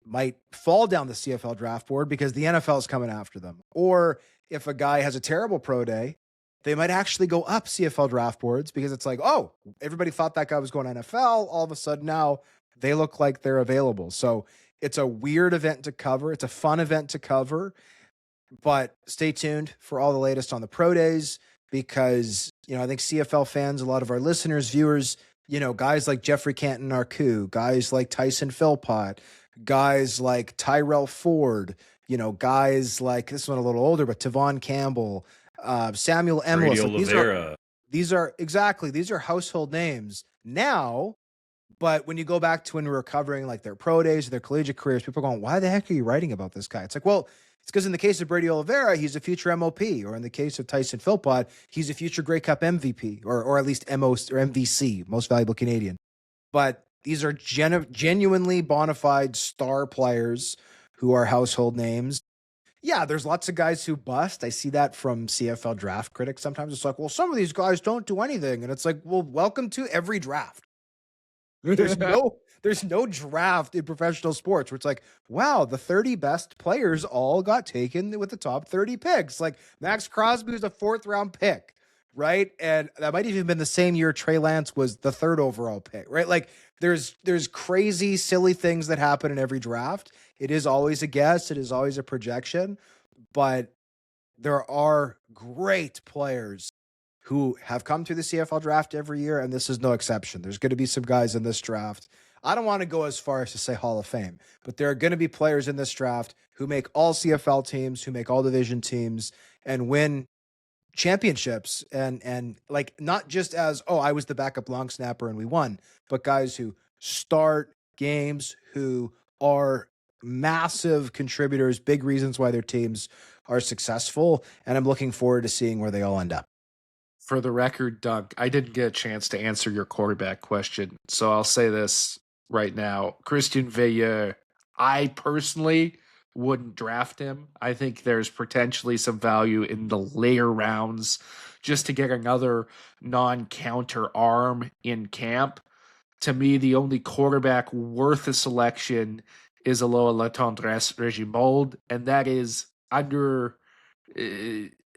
might fall down the CFL draft board because the NFL is coming after them. Or if a guy has a terrible pro day, they might actually go up CFL draft boards because it's like, oh, everybody thought that guy was going to NFL. All of a sudden now they look like they're available. So it's a weird event to cover. It's a fun event to cover. But stay tuned for all the latest on the pro days because, I think CFL fans, a lot of our listeners, viewers, guys like Jeffrey Canton Arcu, guys like Tyson Philpott, guys like Tyrell Ford, guys like, this one a little older, but Tavon Campbell, Samuel Emlis. Like, these are household names now. But when you go back to when we were covering like their pro days, their collegiate careers, people are going, why the heck are you writing about this guy? It's like, well, it's because in the case of Brady Oliveira, he's a future MOP, or in the case of Tyson Philpott, he's a future Grey Cup MVP, or at least MVC, most valuable Canadian. But these are genuinely bona fide star players who are household names. Yeah, there's lots of guys who bust. I see that from CFL draft critics. Sometimes it's like, well, some of these guys don't do anything. And it's like, well, welcome to every draft. There's no draft in professional sports where it's like, wow, the 30 best players all got taken with the top 30 picks. Like Max Crosby was a 4th round pick, right? And that might have even been the same year Trey Lance was the 3rd overall pick, right? Like there's crazy, silly things that happen in every draft. It is always a guess. It is always a projection, but there are great players who have come through the CFL draft every year, and this is no exception. There's going to be some guys in this draft. I don't want to go as far as to say Hall of Fame, but there are going to be players in this draft who make all CFL teams, who make all division teams, and win championships. And like, not just as, oh, I was the backup long snapper and we won, but guys who start games, who are massive contributors, big reasons why their teams are successful. And I'm looking forward to seeing where they all end up. For the record, Doug, I didn't get a chance to answer your quarterback question. So I'll say this right now. Christian Veilleux, I personally wouldn't draft him. I think there's potentially some value in the later rounds just to get another non-counter arm in camp. To me, the only quarterback worth a selection is Aloha Latendresse Regimold, and that is under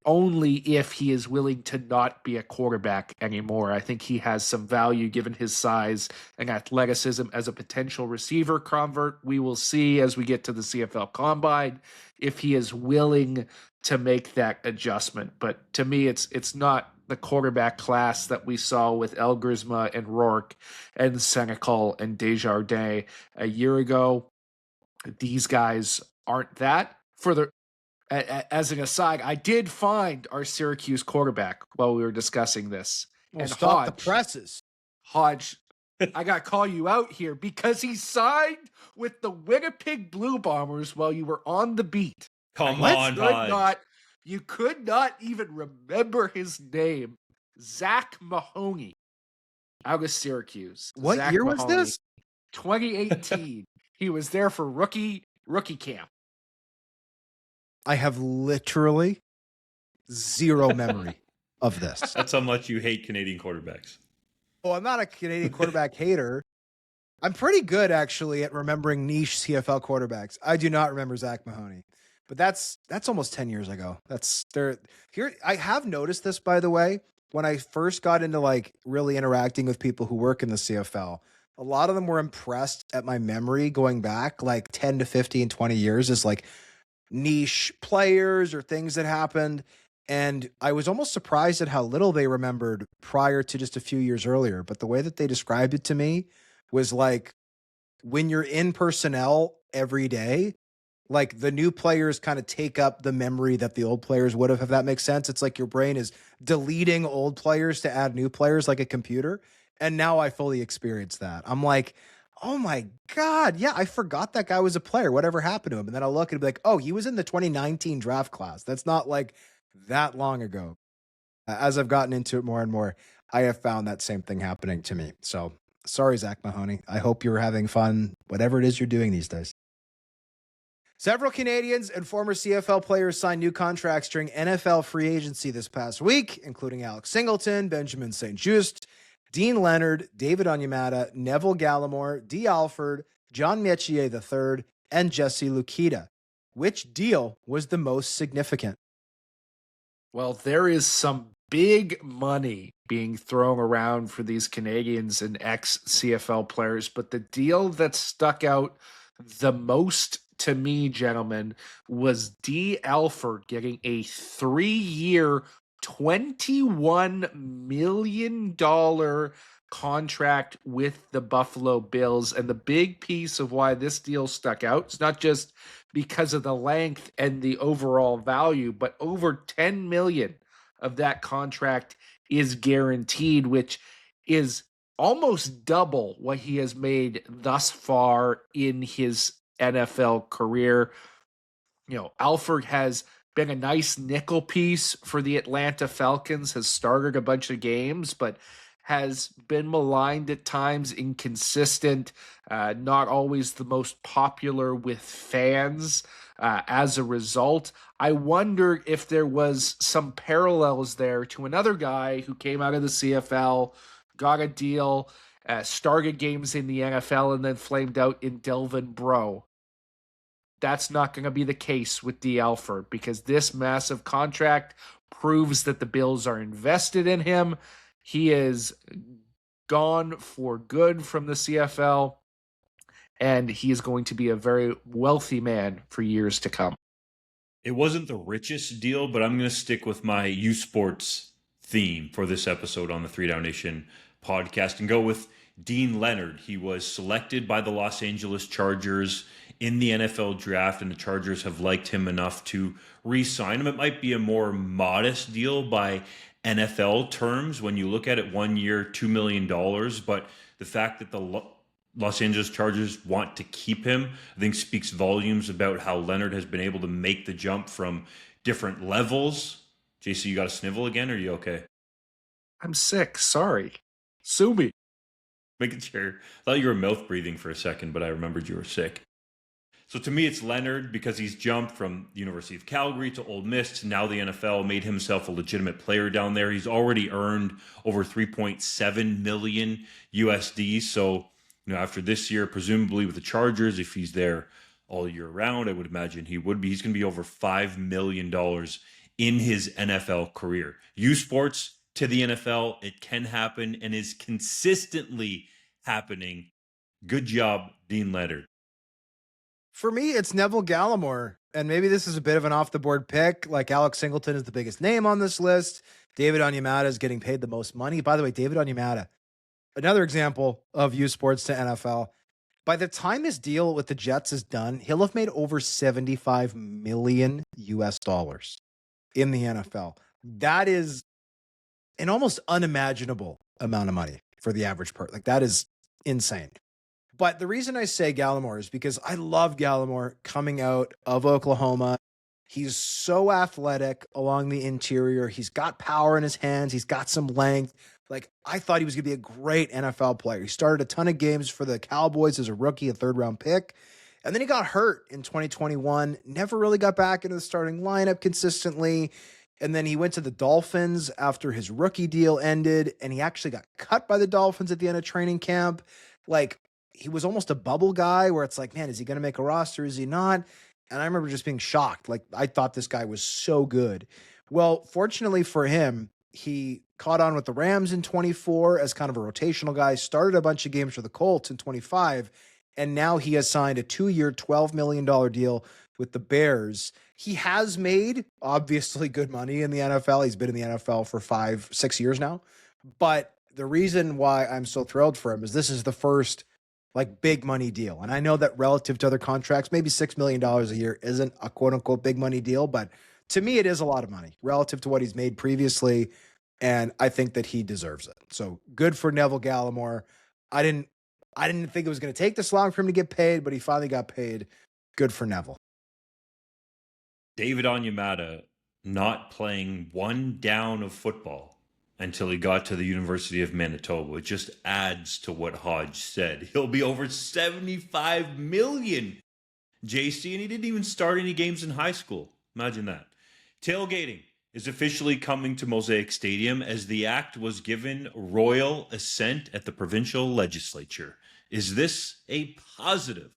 only if he is willing to not be a quarterback anymore. I think he has some value given his size and athleticism as a potential receiver convert. We will see as we get to the CFL Combine if he is willing to make that adjustment. But to me, it's not the quarterback class that we saw with Elgersma and Rourke and Senecal and Desjardins a year ago. These guys aren't that. As an aside, I did find our Syracuse quarterback while we were discussing this. Well, and stop the presses. Hodge, I got to call you out here because he signed with the Winnipeg Blue Bombers while you were on the beat. Come on, Hodge. You could not even remember his name. Zach Mahoney out of Syracuse. What Zach year Mahoney, was this? 2018. He was there for rookie camp. I have literally zero memory of this. That's how much you hate Canadian quarterbacks. Oh, I'm not a Canadian quarterback hater. I'm pretty good, actually, at remembering niche CFL quarterbacks. I do not remember Zach Mahoney. But that's almost 10 years ago. That's there. Here, I have noticed this, by the way, when I first got into like really interacting with people who work in the CFL. A lot of them were impressed at my memory going back like 10 to 15, 20 years as like niche players or things that happened. And I was almost surprised at how little they remembered prior to just a few years earlier. But the way that they described it to me was like when you're in personnel every day, like the new players kind of take up the memory that the old players would have, if that makes sense. It's like your brain is deleting old players to add new players like a computer. And now I fully experience that. I'm like, oh my God, yeah, I forgot that guy was a player. Whatever happened to him? And then I'll look and be like, oh, he was in the 2019 draft class. That's not like that long ago. As I've gotten into it more and more, I have found that same thing happening to me. So sorry, Zach Mahoney. I hope you're having fun, whatever it is you're doing these days. Several Canadians and former CFL players signed new contracts during NFL free agency this past week, including Alex Singleton, Benjamin St. Just, Dean Leonard, David Onyemata, Neville Gallimore, Dee Alford, John Metier III, and Jesse Lukita. Which deal was the most significant? Well, there is some big money being thrown around for these Canadians and ex-CFL players, but the deal that stuck out the most to me, gentlemen, was Dee Alford getting a 3-year, $21 million contract with the Buffalo Bills. And the big piece of why this deal stuck out is not just because of the length and the overall value, but over $10 million of that contract is guaranteed, which is almost double what he has made thus far in his NFL career. You know, Alford has been a nice nickel piece for the Atlanta Falcons, has started a bunch of games, but has been maligned at times, inconsistent, not always the most popular with fans. As a result, I wonder if there was some parallels there to another guy who came out of the CFL, got a deal, started games in the NFL, and then flamed out in Delvin Breaux. That's not going to be the case with Dee Alford because this massive contract proves that the Bills are invested in him. He is gone for good from the CFL, and he is going to be a very wealthy man for years to come. It wasn't the richest deal, but I'm going to stick with my U Sports theme for this episode on the 3DownNation podcast and go with Dean Leonard. He was selected by the Los Angeles Chargers in the NFL draft, and the Chargers have liked him enough to re-sign him. It might be a more modest deal by NFL terms when you look at it, 1 year, $2 million, but the fact that the Los Angeles Chargers want to keep him, I think speaks volumes about how Leonard has been able to make the jump from different levels. JC, you got a snivel again? Or are you okay? I'm sick. Sorry. Sue me. Making sure. I thought you were mouth breathing for a second, but I remembered you were sick. So to me, it's Leonard because he's jumped from the University of Calgary to Ole Miss to now the NFL, made himself a legitimate player down there. He's already earned over 3.7 million USD. So, after this year, presumably with the Chargers, if he's there all year round, I would imagine he would be. He's going to be over $5 million in his NFL career. U Sports to the NFL, it can happen and is consistently happening. Good job, Dean Leonard. For me, it's Neville Gallimore. And maybe this is a bit of an off-the-board pick. Like Alex Singleton is the biggest name on this list. David Onyemata is getting paid the most money. By the way, David Onyemata, another example of U Sports to NFL. By the time his deal with the Jets is done, he'll have made over 75 million US dollars in the NFL. That is an almost unimaginable amount of money for the average person. Like, that is insane. But the reason I say Gallimore is because I love Gallimore coming out of Oklahoma. He's so athletic along the interior. He's got power in his hands. He's got some length. Like, I thought he was going to be a great NFL player. He started a ton of games for the Cowboys as a rookie, a third-round pick. And then he got hurt in 2021. Never really got back into the starting lineup consistently. And then he went to the Dolphins after his rookie deal ended. And he actually got cut by the Dolphins at the end of training camp. Like, he was almost a bubble guy where it's like, man, is he going to make a roster? Is he not? And I remember just being shocked. Like, I thought this guy was so good. Well, fortunately for him, he caught on with the Rams in 24 as kind of a rotational guy, started a bunch of games for the Colts in 25, and now he has signed a 2-year, $12 million deal with the Bears. He has made, obviously, good money in the NFL. He's been in the NFL for 5-6 years now. But the reason why I'm so thrilled for him is this is the first big money deal. And I know that relative to other contracts, maybe $6 million a year isn't a quote unquote big money deal, but to me, it is a lot of money relative to what he's made previously. And I think that he deserves it. So good for Neville Gallimore. I didn't think it was going to take this long for him to get paid, but he finally got paid. Good for Neville. David Onyemata not playing one down of football until he got to the University of Manitoba. It just adds to what Hodge said. He'll be over 75 million, JC, and he didn't even start any games in high school. Imagine that. Tailgating is officially coming to Mosaic Stadium as the act was given royal assent at the provincial legislature. Is this a positive?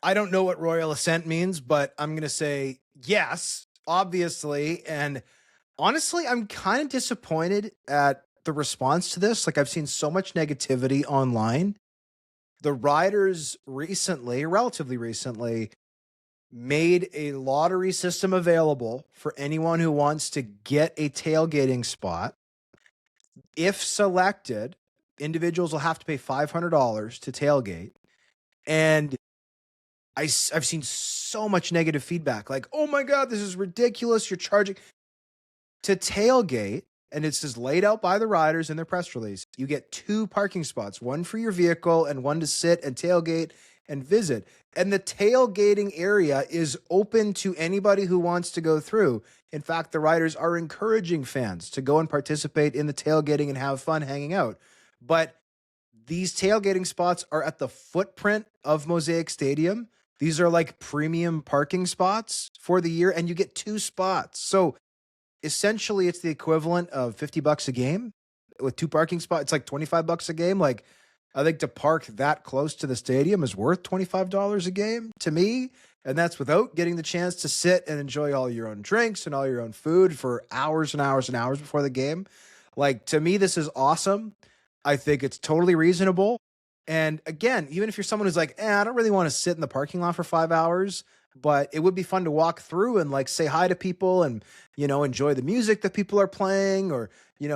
I don't know what royal assent means, but I'm going to say yes, obviously. And honestly, I'm kind of disappointed at the response to this. Like, I've seen so much negativity online. The Riders relatively recently, made a lottery system available for anyone who wants to get a tailgating spot. If selected, individuals will have to pay $500 to tailgate. And I've seen so much negative feedback. Like, oh my God, this is ridiculous. You're charging to tailgate. And it's just laid out by the Riders in their press release. You get 2 parking spots, one for your vehicle and one to sit and tailgate and visit. And the tailgating area is open to anybody who wants to go through. In fact, the Riders are encouraging fans to go and participate in the tailgating and have fun hanging out. But these tailgating spots are at the footprint of Mosaic Stadium. These are like premium parking spots for the year, and you get 2 spots. So essentially, it's the equivalent of $50 a game with 2 parking spots. It's like $25 a game. Like, I think to park that close to the stadium is worth $25 a game to me. And that's without getting the chance to sit and enjoy all your own drinks and all your own food for hours and hours and hours before the game. Like, to me, this is awesome. I think it's totally reasonable. And again, even if you're someone who's like, I don't really want to sit in the parking lot for 5 hours, but it would be fun to walk through and like say hi to people and, enjoy the music that people are playing or,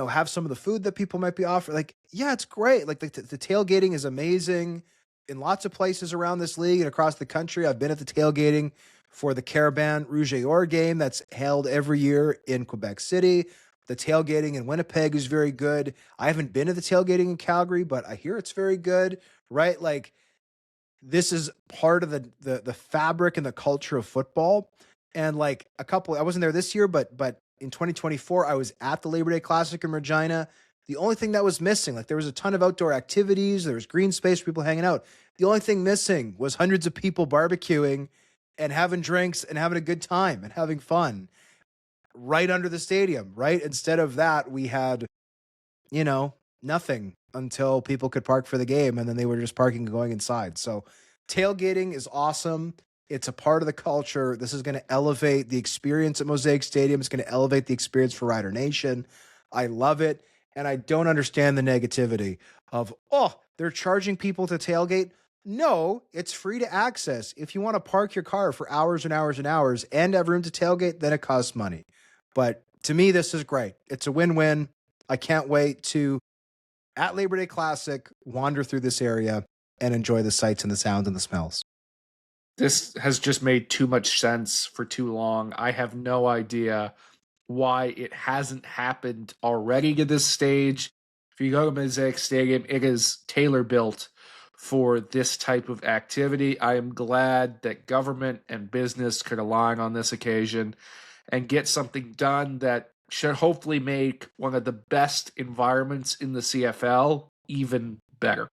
have some of the food that people might be offering. Like, yeah, it's great. Like the tailgating is amazing in lots of places around this league and across the country. I've been at the tailgating for the Carabin Rouge et Or game that's held every year in Quebec City. The tailgating in Winnipeg is very good. I haven't been to the tailgating in Calgary, but I hear it's very good, right? Like, this is part of the fabric and the culture of football. And like I wasn't there this year, but in 2024, I was at the Labor Day Classic in Regina. The only thing that was missing, like there was a ton of outdoor activities, there was green space for people hanging out. The only thing missing was hundreds of people barbecuing and having drinks and having a good time and having fun right under the stadium, right? Instead of that, we had, nothing until people could park for the game, and then they were just parking and going inside. So tailgating is awesome. It's a part of the culture. This is going to elevate the experience at Mosaic Stadium. It's going to elevate the experience for Rider Nation. I love it. And I don't understand the negativity of, they're charging people to tailgate. No, it's free to access. If you want to park your car for hours and hours and hours and have room to tailgate, then it costs money. But to me, this is great. It's a win-win. I can't wait to, at Labor Day Classic, wander through this area and enjoy the sights and the sounds and the smells. This has just made too much sense for too long. I have no idea why it hasn't happened already to this stage. If you go to Mosaic Stadium, it is tailor-built for this type of activity. I am glad that government and business could align on this occasion and get something done that should hopefully make one of the best environments in the CFL even better.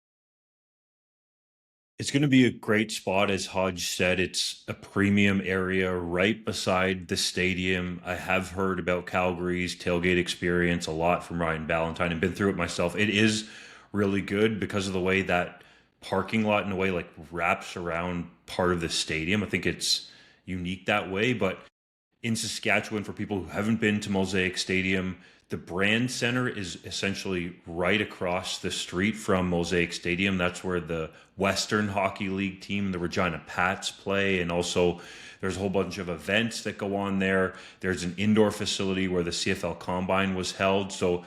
It's going to be a great spot. As Hodge said, it's a premium area right beside the stadium. I have heard about Calgary's tailgate experience a lot from Ryan Ballantyne and been through it myself. It is really good because of the way that parking lot in a way like wraps around part of the stadium. I think it's unique that way. But in Saskatchewan, for people who haven't been to Mosaic Stadium, the Brand Center is essentially right across the street from Mosaic Stadium. That's where the Western Hockey League team, the Regina Pats, play. And also there's a whole bunch of events that go on there. There's an indoor facility where the CFL Combine was held. So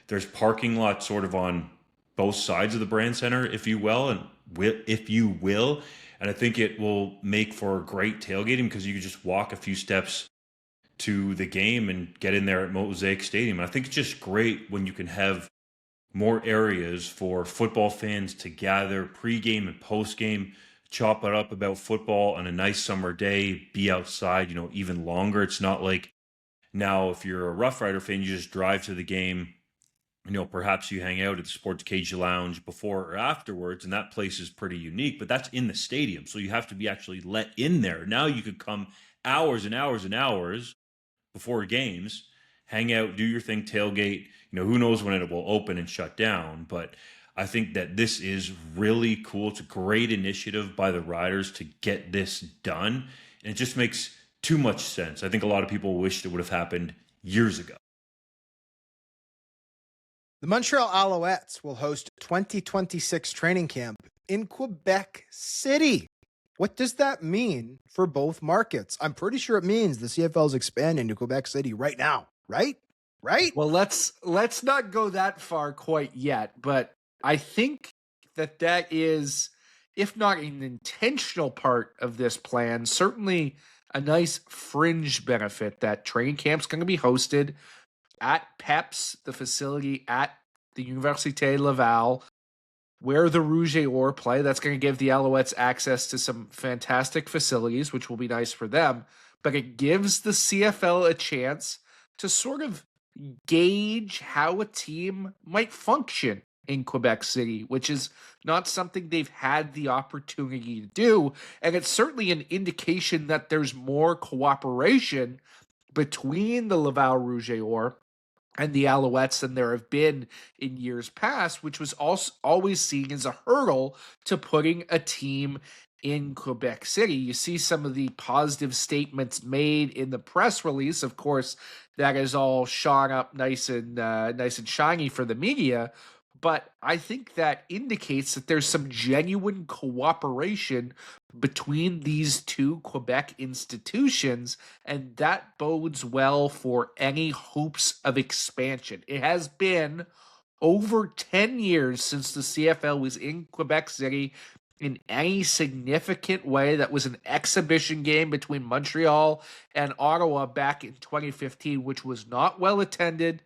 there's parking lots sort of on both sides of the Brand Center, if you will. And I think it will make for great tailgating because you can just walk a few steps to the game and get in there at Mosaic Stadium. And I think it's just great when you can have more areas for football fans to gather pregame and postgame, chop it up about football on a nice summer day, be outside, even longer. It's not like now if you're a Rough Rider fan, you just drive to the game, perhaps you hang out at the Sports Cage Lounge before or afterwards, and that place is pretty unique, but that's in the stadium. So you have to be actually let in there. Now you could come hours and hours and hours before games, hang out, do your thing, tailgate. Who knows when it will open and shut down. But I think that this is really cool. It's a great initiative by the Riders to get this done. And it just makes too much sense. I think a lot of people wished it would have happened years ago. The Montreal Alouettes will host 2026 training camp in Quebec City. What does that mean for both markets? I'm pretty sure it means the CFL is expanding to Quebec City right now, right? Right? Well, let's not go that far quite yet, but I think that is, if not an intentional part of this plan, certainly a nice fringe benefit that training camp's going to be hosted at PEPS, the facility at the Université Laval, where the Rouge et Or play. That's going to give the Alouettes access to some fantastic facilities, which will be nice for them. But it gives the CFL a chance to sort of gauge how a team might function in Quebec City, which is not something they've had the opportunity to do. And it's certainly an indication that there's more cooperation between the Laval Rouge et Or and the Alouettes than there have been in years past, which was also always seen as a hurdle to putting a team in Quebec City. You see some of the positive statements made in the press release. Of course, that is all shone up nice and shiny for the media. But I think that indicates that there's some genuine cooperation between these two Quebec institutions, and that bodes well for any hopes of expansion. It has been over 10 years since the CFL was in Quebec City. in any significant way that was an exhibition game between Montreal and Ottawa back in 2015, which was not well attended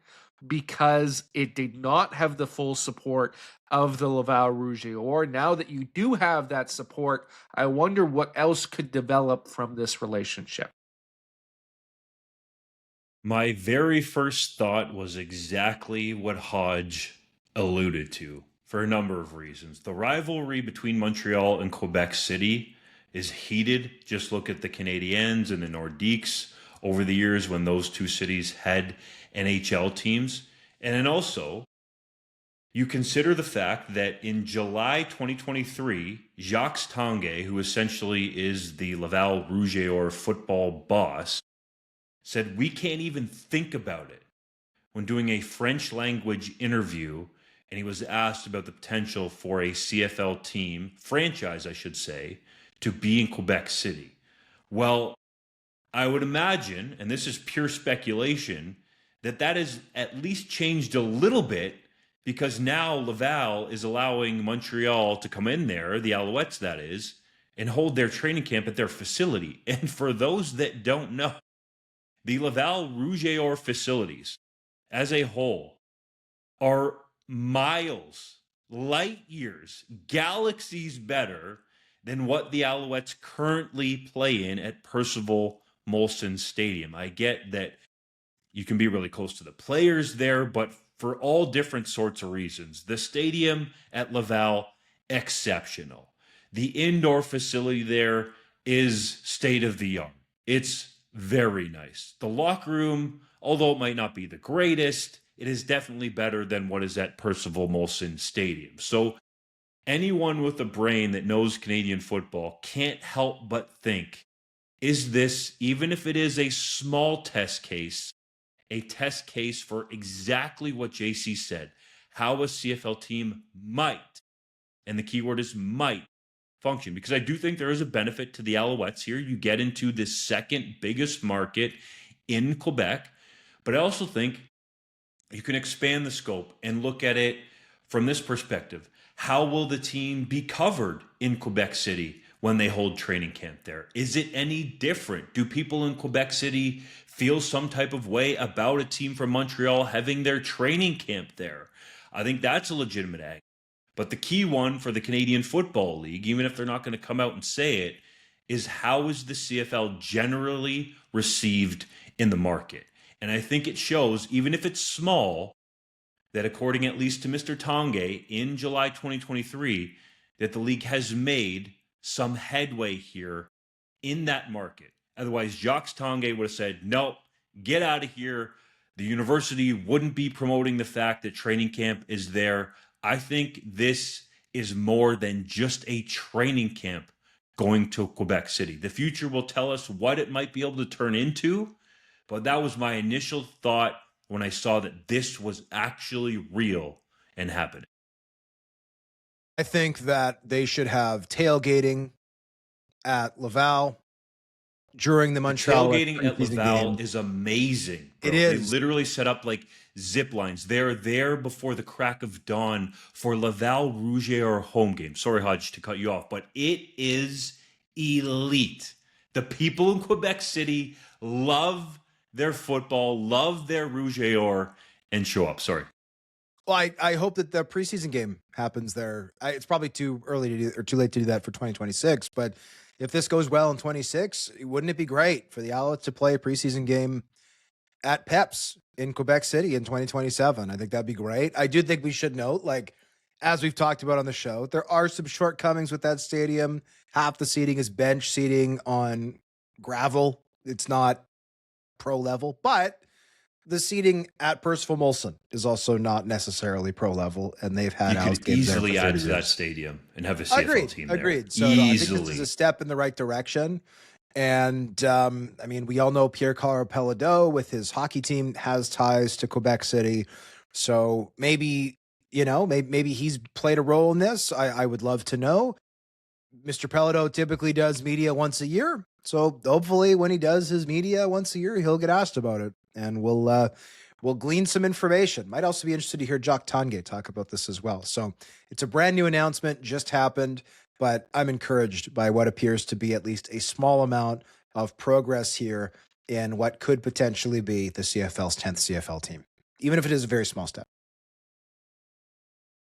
because it did not have the full support of the Laval Rouge et Or. Now that you do have that support, I wonder what else could develop from this relationship. My very first thought was exactly what Hodge alluded to for a number of reasons. The rivalry between Montreal and Quebec City is heated. Just look at the Canadiens and the Nordiques over the years when those two cities had NHL teams. And then also, you consider the fact that in July 2023, Jacques Tanguay, who essentially is the Laval Rouge et Or football boss, said we can't even think about it when doing a French language interview, and he was asked about the potential for a CFL team, franchise I should say, to be in Quebec City. Well, I would imagine, and this is pure speculation, that has at least changed a little bit because now Laval is allowing Montreal to come in there, the Alouettes that is, and hold their training camp at their facility. And for those that don't know, the Laval Rouge et Or facilities as a whole are miles, light years, galaxies better than what the Alouettes currently play in at Percival Molson Stadium. I get that you can be really close to the players there, but for all different sorts of reasons, the stadium at Laval, exceptional. The indoor facility there is state of the art. It's very nice. The locker room, although it might not be the greatest, it is definitely better than what is at Percival Molson Stadium. So anyone with a brain that knows Canadian football can't help but think, is this, even if it is a small test case, a test case for exactly what JC said, how a CFL team might, and the key word is might, function? Because I do think there is a benefit to the Alouettes here. You get into the second biggest market in Quebec, but I also think you can expand the scope and look at it from this perspective. How will the team be covered in Quebec City when they hold training camp there? Is it any different? Do people in Quebec City feel some type of way about a team from Montreal having their training camp there? I think that's a legitimate angle. But the key one for the Canadian Football League, even if they're not going to come out and say it, is how is the CFL generally received in the market? And I think it shows, even if it's small, that according at least to Mr. Tanguay in July 2023, that the league has made some headway here in that market. Otherwise, Jacques Tanguay would have said, no, get out of here. The university wouldn't be promoting the fact that training camp is there. I think this is more than just a training camp going to Quebec City. The future will tell us what it might be able to turn into, but that was my initial thought when I saw that this was actually real and happening. I think that they should have tailgating at Laval during the Montreal. Tailgating at Laval is amazing, bro. It is. They literally set up like zip lines. They're there before the crack of dawn for Laval Rouge et Or home game. Sorry, Hodge, to cut you off, but it is elite. The people in Quebec City love their football, love their Rouge et Or, and show up. Sorry. Well, I hope that the preseason game happens there. It's probably too early to do or too late to do that for 2026. But if this goes well in 26, wouldn't it be great for the Alouettes to play a preseason game at Peps in Quebec City in 2027? I think that'd be great. I do think we should note, like, as we've talked about on the show, there are some shortcomings with that stadium. Half the seating is bench seating on gravel. It's not pro level, but the seating at Percival Molson is also not necessarily pro level, and they've had you could easily add to that stadium and have a CFL team there. Agreed. So I think this is a step in the right direction. And I mean, we all know Pierre-Carl Pelado with his hockey team has ties to Quebec City. So maybe, maybe he's played a role in this. I would love to know. Mr. Pelado typically does media once a year. So hopefully when he does his media once a year, he'll get asked about it, and we'll glean some information. Might also be interested to hear Jacques Tanguay talk about this as well. So it's a brand new announcement, just happened. but I'm encouraged by what appears to be at least a small amount of progress here in what could potentially be the CFL's 10th CFL team, even if it is a very small step.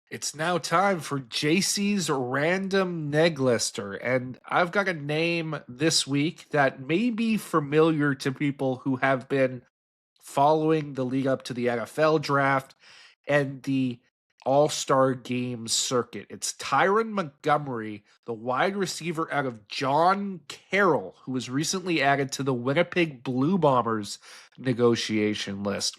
It's now time for JC's Random Neglister, and I've got a name this week that may be familiar to people who have been following the lead up to the NFL draft and the All-Star Game circuit. It's Tyron Montgomery, the wide receiver out of John Carroll, who was recently added to the Winnipeg Blue Bombers negotiation list.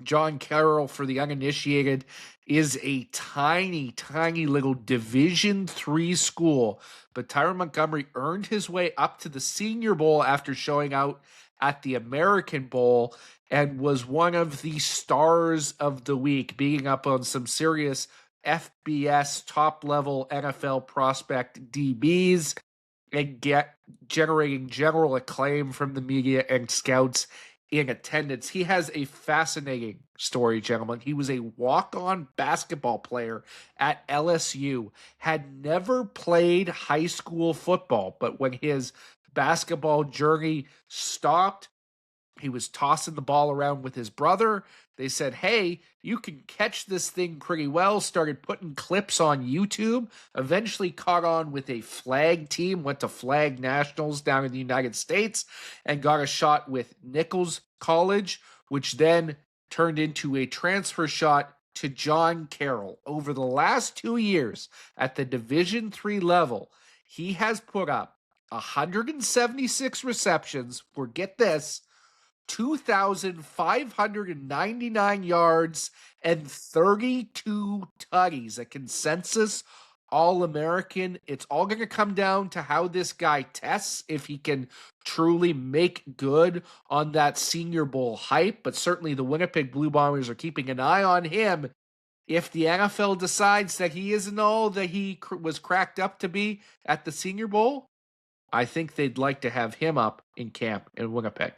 John Carroll, for the uninitiated, is a tiny, tiny little Division III school. But Tyron Montgomery earned his way up to the Senior Bowl after showing out at the American Bowl and was one of the stars of the week, beating up on some serious FBS top-level NFL prospect DBs and generating general acclaim from the media and scouts in attendance. He has a fascinating story, gentlemen. He was a walk-on basketball player at LSU, had never played high school football, but when his basketball journey stopped, he was tossing the ball around with his brother. They said, hey, you can catch this thing pretty well. Started putting clips on YouTube. Eventually caught on with a flag team. Went to flag nationals down in the United States and got a shot with Nichols College, which then turned into a transfer shot to John Carroll. Over the last 2 years at the Division III level, he has put up 176 receptions for, get this, 2,599 yards and 32 tutties, a consensus All-American. It's all going to come down to how this guy tests, if he can truly make good on that Senior Bowl hype, but certainly the Winnipeg Blue Bombers are keeping an eye on him. If the NFL decides that he isn't all that he was cracked up to be at the Senior Bowl, I think they'd like to have him up in camp in Winnipeg.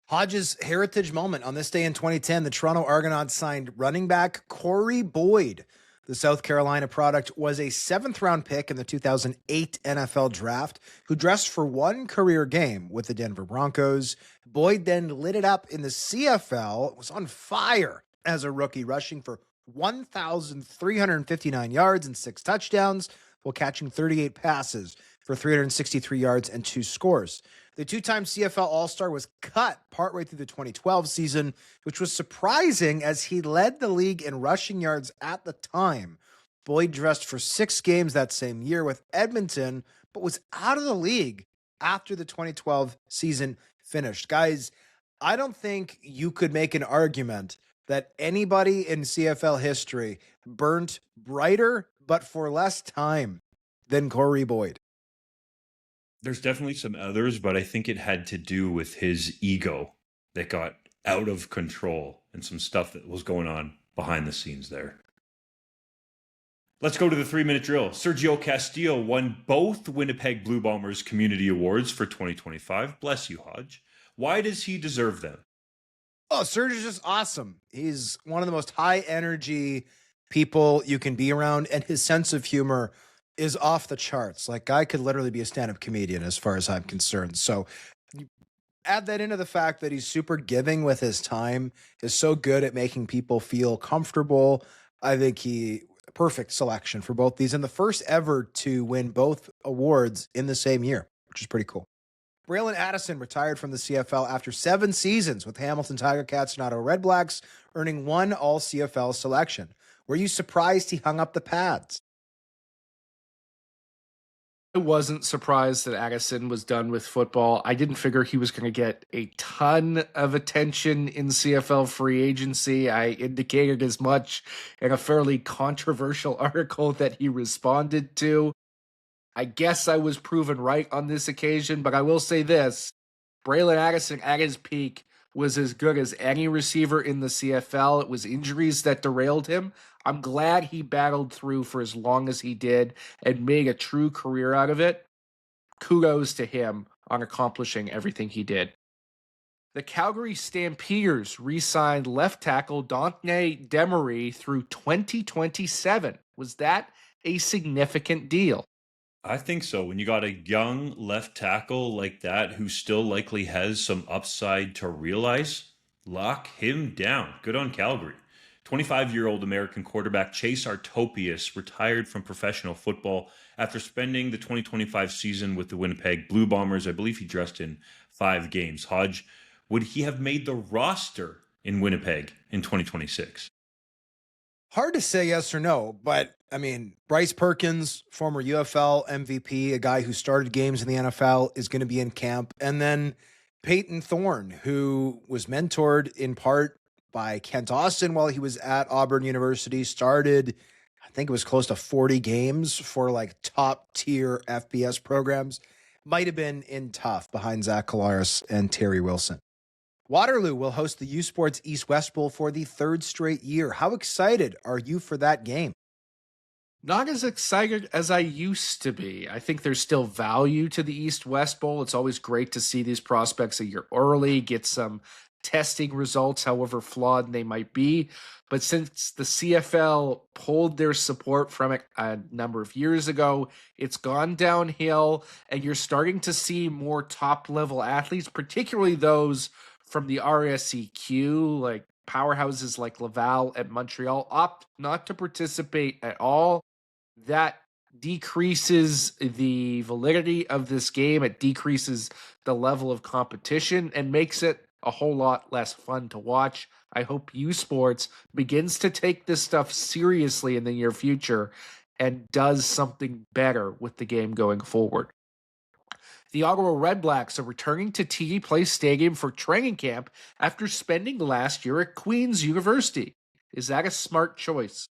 Hodge's heritage moment. On this day in 2010, the Toronto Argonauts signed running back Corey Boyd. The South Carolina product was a 7th-round pick in the 2008 NFL draft, who dressed for one career game with the Denver Broncos. Boyd then lit it up in the CFL, was on fire as a rookie, rushing for 1,359 yards and 6 touchdowns, while catching 38 passes for 363 yards and 2 scores. The 2-time CFL All-Star was cut partway through the 2012 season, which was surprising as he led the league in rushing yards at the time. Boyd dressed for 6 games that same year with Edmonton, but was out of the league after the 2012 season finished. Guys, I don't think you could make an argument that anybody in CFL history burnt brighter but for less time than Corey Boyd. There's definitely some others, but I think it had to do with his ego that got out of control and some stuff that was going on behind the scenes there. Let's go to the 3-minute drill. Sergio Castillo won both Winnipeg Blue Bombers Community Awards for 2025. Bless you, Hodge. Why does he deserve them? Oh, Serge is just awesome. He's one of the most high energy people you can be around, and his sense of humor is off the charts. Like, guy could literally be a stand-up comedian as far as I'm concerned. So you add that into the fact that he's super giving with his time, is so good at making people feel comfortable. I think he perfect selection for both these, and the first ever to win both awards in the same year, which is pretty cool. Bralon Addison retired from the CFL after 7 seasons with Hamilton Tiger Cats and Ottawa Red Blacks, earning 1 All-CFL selection. Were you surprised he hung up the pads? I wasn't surprised that Addison was done with football. I didn't figure he was going to get a ton of attention in CFL free agency. I indicated as much in a fairly controversial article that he responded to. I guess I was proven right on this occasion, but I will say this. Bralon Addison at his peak was as good as any receiver in the CFL. It was injuries that derailed him. I'm glad he battled through for as long as he did and made a true career out of it. Kudos to him on accomplishing everything he did. The Calgary Stampeders re-signed left tackle Dante Demery through 2027. Was that a significant deal. I think so. When you got a young left tackle like that who still likely has some upside to realize, lock him down. Good on Calgary. 25-year-old American quarterback Chase Artopius retired from professional football after spending the 2025 season with the Winnipeg Blue Bombers. I believe he dressed in 5 games. Hodge, would he have made the roster in Winnipeg in 2026? Hard to say yes or no, but I mean, Bryce Perkins, former UFL MVP, a guy who started games in the NFL, is going to be in camp. And then Peyton Thorne, who was mentored in part by Kent Austin while he was at Auburn University, started, I think it was close to 40 games for like top tier FBS programs. Might have been in tough behind Zach Collaros and Terry Wilson. Waterloo will host the U Sports East-West Bowl for the 3rd straight year. How excited are you for that game? Not as excited as I used to be. I think there's still value to the East-West Bowl. It's always great to see these prospects a year early, get some testing results, however flawed they might be. But since the CFL pulled their support from it a number of years ago, it's gone downhill, and you're starting to see more top-level athletes, particularly those from the RSEQ, like powerhouses like Laval and Montreal, opt not to participate at all. That decreases the validity of this game. It decreases the level of competition and makes it a whole lot less fun to watch. I hope U Sports begins to take this stuff seriously in the near future and does something better with the game going forward. The Ottawa Redblacks are returning to TD Place Stadium for training camp after spending last year at Queen's University. Is that a smart choice?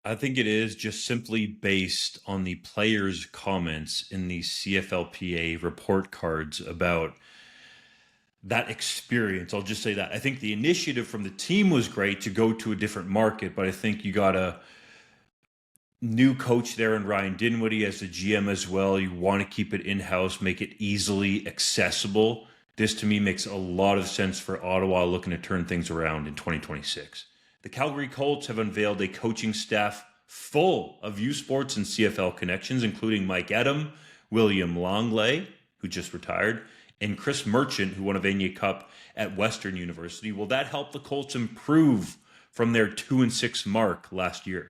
I think it is, just simply based on the players' comments in the CFLPA report cards about that experience. I'll just say that. I think the initiative from the team was great to go to a different market, but I think you got a new coach there in Ryan Dinwiddie as the GM as well. You want to keep it in-house, make it easily accessible. This to me makes a lot of sense for Ottawa looking to turn things around in 2026. The Calgary Colts have unveiled a coaching staff full of U Sports and CFL connections, including Mike Edam, William Longley, who just retired, and Chris Merchant, who won a Vanier Cup at Western University. Will that help the Colts improve from their 2-6 mark last year?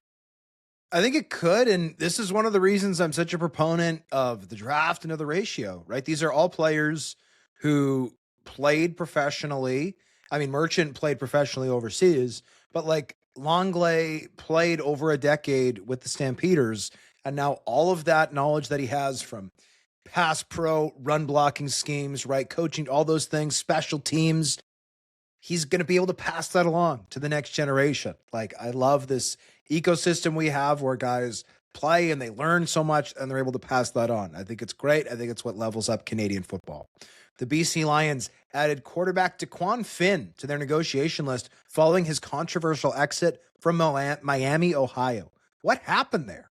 I think it could, and this is one of the reasons I'm such a proponent of the draft and of the ratio, right? These are all players who played professionally. I mean, Merchant played professionally overseas, but like Longley played over a decade with the Stampeders, and now all of that knowledge that he has from pass pro, run blocking schemes, right? Coaching, all those things, special teams, he's going to be able to pass that along to the next generation. Like, I love this ecosystem we have where guys play and they learn so much and they're able to pass that on. I think it's great. I think it's what levels up Canadian football. The BC Lions added quarterback Daquan Finn to their negotiation list following his controversial exit from Miami, Ohio. What happened there?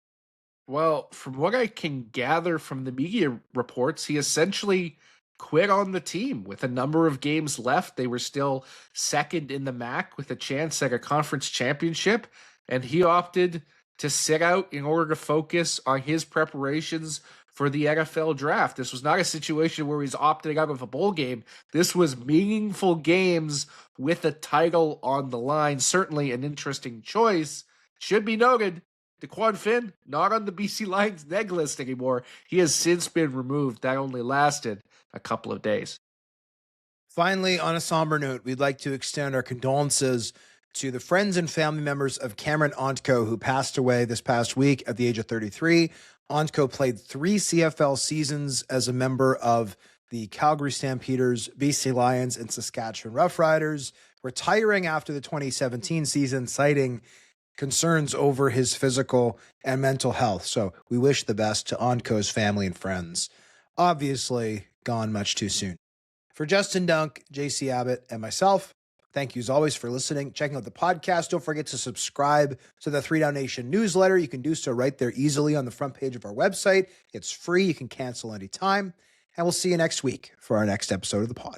Well, from what I can gather from the media reports, he essentially quit on the team with a number of games left. They were still second in the MAC with a chance at a conference championship, and he opted to sit out in order to focus on his preparations for the NFL draft. This was not a situation where he's opting out of a bowl game. This was meaningful games with a title on the line. Certainly an interesting choice. Should be noted, Daquan Finn, not on the BC Lions neg list anymore. He has since been removed. That only lasted a couple of days. Finally, on a somber note, we'd like to extend our condolences to the friends and family members of Cameron Ontko, who passed away this past week at the age of 33. Ontko played 3 CFL seasons as a member of the Calgary Stampeders, BC Lions, and Saskatchewan Roughriders, retiring after the 2017 season, citing concerns over his physical and mental health. So we wish the best to Ontko's family and friends. Obviously, gone much too soon. For Justin Dunk, JC Abbott, and myself, thank you as always for listening, checking out the podcast. Don't forget to subscribe to the 3DownNation newsletter. You can do so right there easily on the front page of our website. It's free. You can cancel anytime. And we'll see you next week for our next episode of the pod.